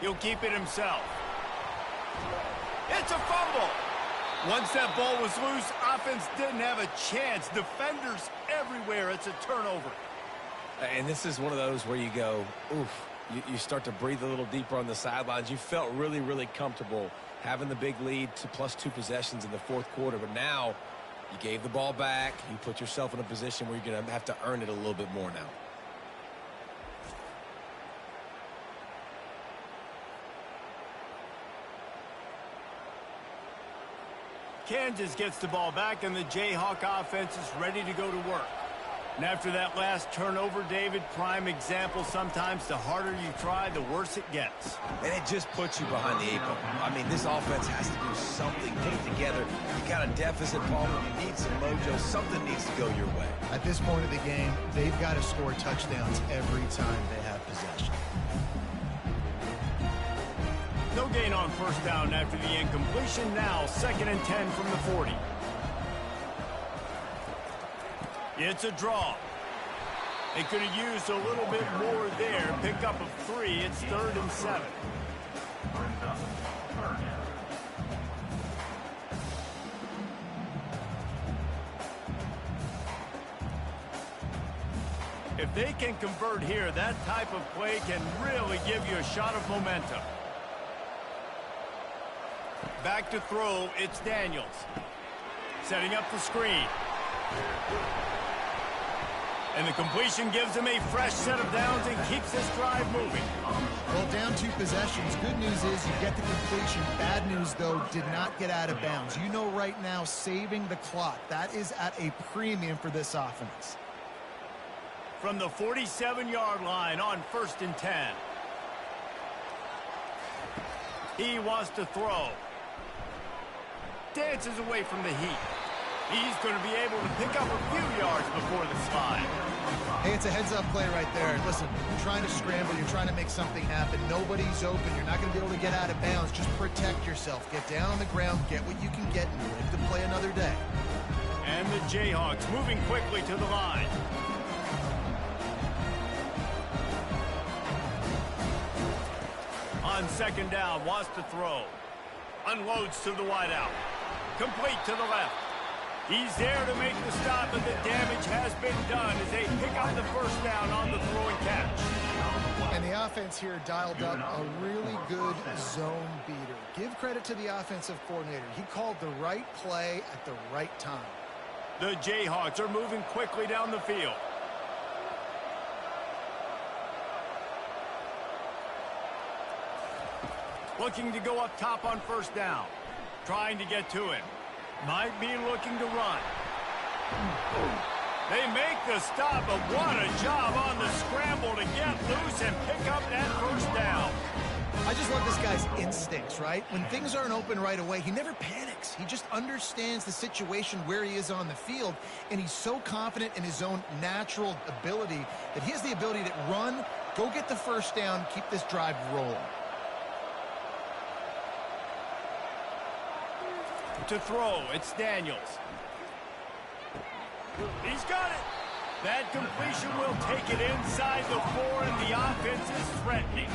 He'll keep it himself. It's a fumble. Once that ball was loose, offense didn't have a chance. Defenders everywhere. It's a turnover. And this is one of those where you go, oof. You start to breathe a little deeper on the sidelines. You felt really, really comfortable having the big lead to +2 possessions in the 4th quarter. But now you gave the ball back. You put yourself in a position where you're going to have to earn it a little bit more now. Kansas gets the ball back, and the Jayhawk offense is ready to go to work. And after that last turnover, David, prime example, sometimes the harder you try, the worse it gets. And it just puts you behind the 8 ball. I mean, this offense has to do something, put it together. You got a deficit, Paul, and you need some mojo. Something needs to go your way. At this point of the game, they've got to score touchdowns every time they have possession. No gain on 1st down after the incompletion. Now 2nd and 10 from the 40. It's a draw. They could have used a little bit more there. Pick up of 3. It's 3rd and 7. If they can convert here, that type of play can really give you a shot of momentum. Back to throw, it's Daniels. Setting up the screen. And the completion gives him a fresh set of downs and keeps this drive moving. Well, down 2 possessions. Good news is you get the completion. Bad news, though, did not get out of bounds. You know right now, saving the clock. That is at a premium for this offense. From the 47-yard line on 1st and 10. He wants to throw. Dances away from the heat. He's going to be able to pick up a few yards before the slide. Hey, it's a heads-up play right there. Listen, you're trying to scramble. You're trying to make something happen. Nobody's open. You're not going to be able to get out of bounds. Just protect yourself. Get down on the ground. Get what you can get and live to play another day. And the Jayhawks moving quickly to the line. On second down, wants to throw. Unloads to the wideout. Complete to the left. He's there to make the stop, and the damage has been done as they pick up the first down on the throw and catch. And the offense here dialed up a really good zone beater. Give credit to the offensive coordinator. He called the right play at the right time. The Jayhawks are moving quickly down the field. Looking to go up top on first down. Trying to get to him. Might be looking to run. They make the stop, but what a job on the scramble to get loose and pick up that first down. I just love this guy's instincts, right? When things aren't open right away, he never panics. He just understands the situation where he is on the field, and he's so confident in his own natural ability that he has the ability to run, go get the first down, keep this drive rolling. To throw, it's Daniels. He's got it. That completion will take it inside the 4, and the offense is threatening.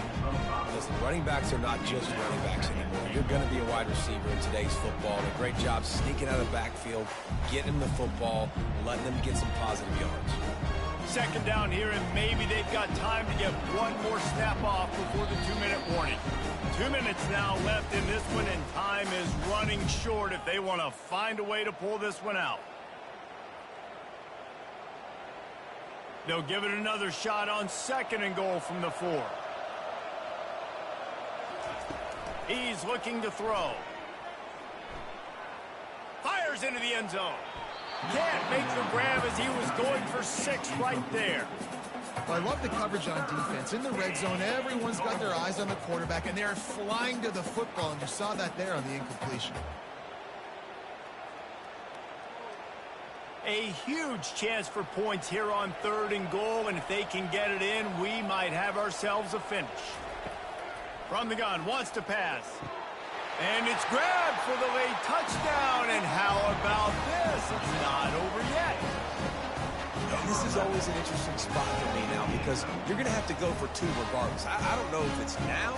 Listen, running backs are not just running backs anymore. You're going to be a wide receiver in today's football. And a great job sneaking out of the backfield, getting them the football, letting them get some positive yards. Second down here, and maybe they've got time to get one more snap off before the 2-minute warning. 2 minutes now left in this one, and time is running short if they want to find a way to pull this one out. They'll give it another shot on second and goal from the 4. He's looking to throw. Fires into the end zone. Can't make the grab as he was going for 6 right there. Well, I love the coverage on defense. In the red zone, everyone's got their eyes on the quarterback, and they're flying to the football, and you saw that there on the incompletion. A huge chance for points here on third and goal, and if they can get it in, we might have ourselves a finish. From the gun, wants to pass. And it's grabbed for the late touchdown, and how about this? It's not over yet. This is always an interesting spot for me now because you're going to have to go for 2 regardless. I don't know if it's now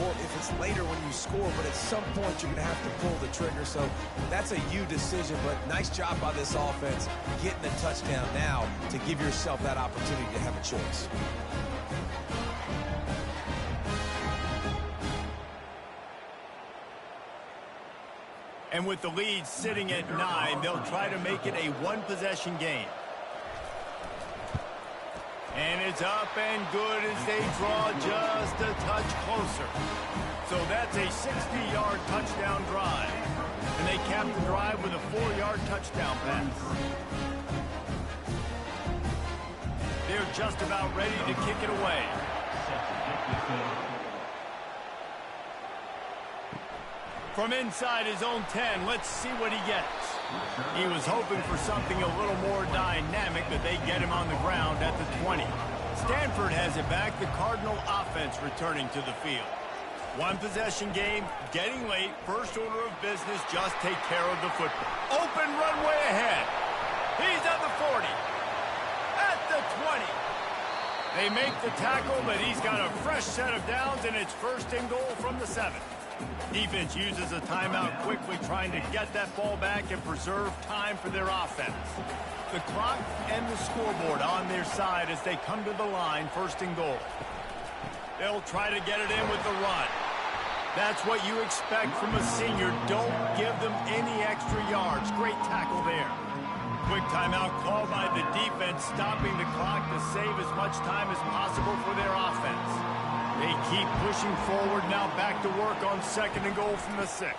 or if it's later when you score, but at some point you're going to have to pull the trigger. So that's a you decision, but nice job by this offense getting the touchdown now to give yourself that opportunity to have a choice. And with the lead sitting at 9, they'll try to make it a one-possession game. And it's up and good as they draw just a touch closer. So that's a 60-yard touchdown drive. And they cap the drive with a 4-yard touchdown pass. They're just about ready to kick it away. From inside his own 10, let's see what he gets. He was hoping for something a little more dynamic, but they get him on the ground at the 20. Stanford has it back, the Cardinal offense returning to the field. One-possession game, getting late, first order of business, just take care of the football. Open runway ahead. He's at the 40. At the 20. They make the tackle, but he's got a fresh set of downs, and it's first and goal from the 7. Defense uses a timeout quickly, trying to get that ball back and preserve time for their offense. The clock and the scoreboard on their side as they come to the line, first and goal. They'll try to get it in with the run. That's what you expect from a senior. Don't give them any extra yards. Great tackle there. Quick timeout called by the defense, stopping the clock to save as much time as possible for their offense. They keep pushing forward, now back to work on second and goal from the 6.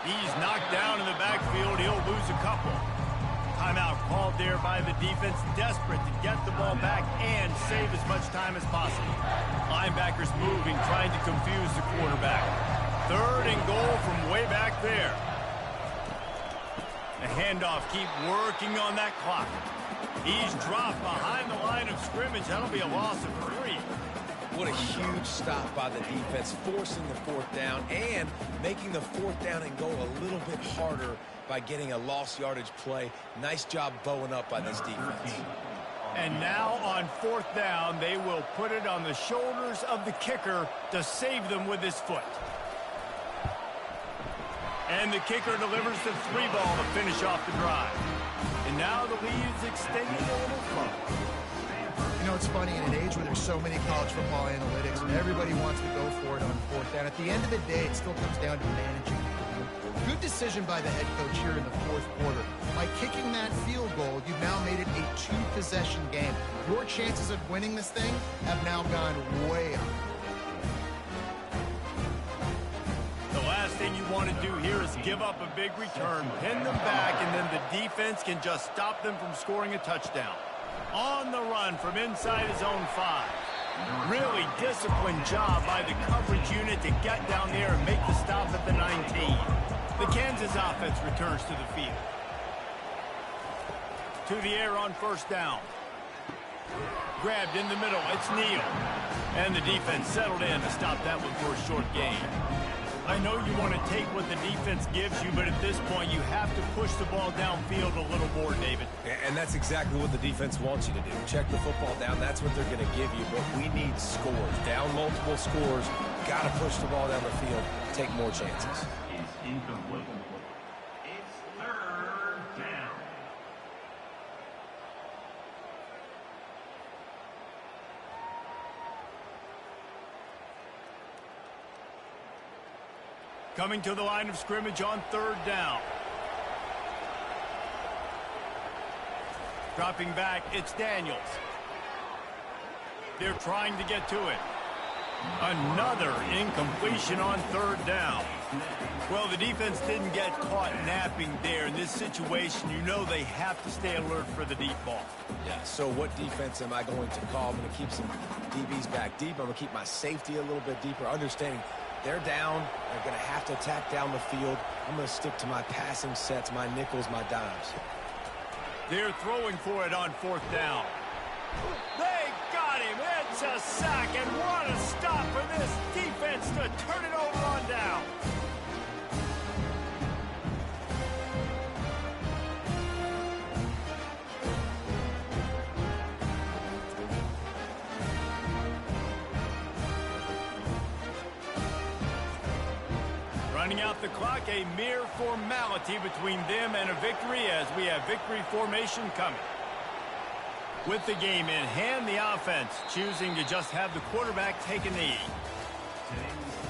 He's knocked down in the backfield. He'll lose a couple. Timeout called there by the defense, desperate to get the ball back and save as much time as possible. Linebackers moving, trying to confuse the quarterback. Third and goal from way back there. The handoff, keep working on that clock. He's dropped behind the line of scrimmage. That'll be a loss of 3. What a huge stop by the defense, forcing the 4th down and making the 4th down and go a little bit harder by getting a lost yardage play. Nice job bowing up by this defense. And now on 4th down, they will put it on the shoulders of the kicker to save them with his foot. And the kicker delivers the 3 ball to finish off the drive. And now the lead is extending a little further. You know, it's funny, in an age where there's so many college football analytics and everybody wants to go for it on 4th down, at the end of the day, it still comes down to managing. Good decision by the head coach here in the 4th quarter. By kicking that field goal, you've now made it a 2-possession game. Your chances of winning this thing have now gone way up. The last thing you want to do here is give up a big return, pin them back, and then the defense can just stop them from scoring a touchdown. On the run from inside his own 5. Really disciplined job by the coverage unit to get down there and make the stop at the 19. The Kansas offense returns to the field. To the air on 1st down. Grabbed in the middle. It's Neal. And the defense settled in to stop that one for a short gain. I know you want to take what the defense gives you, but at this point you have to push the ball downfield a little more, David. And that's exactly what the defense wants you to do. Check the football down. That's what they're going to give you, but we need scores. Down multiple scores. Got to push the ball down the field. Take more chances. It's incomplete. It's 3rd down. Coming to the line of scrimmage on 3rd down. Dropping back, it's Daniels. They're trying to get to it. Another incompletion on 3rd down. Well, the defense didn't get caught napping there. In this situation, you know they have to stay alert for the deep ball. Yeah, so what defense am I going to call? I'm going to keep some DBs back deep. I'm going to keep my safety a little bit deeper, understanding they're down. They're going to have to attack down the field. I'm going to stick to my passing sets, my nickels, my dimes. They're throwing for it on 4th down. They got him. It's a sack, and what a stop for this defense to turn it over on down. Running out the clock, a mere formality between them and a victory as we have victory formation coming. With the game in hand, the offense choosing to just have the quarterback take a knee. Today's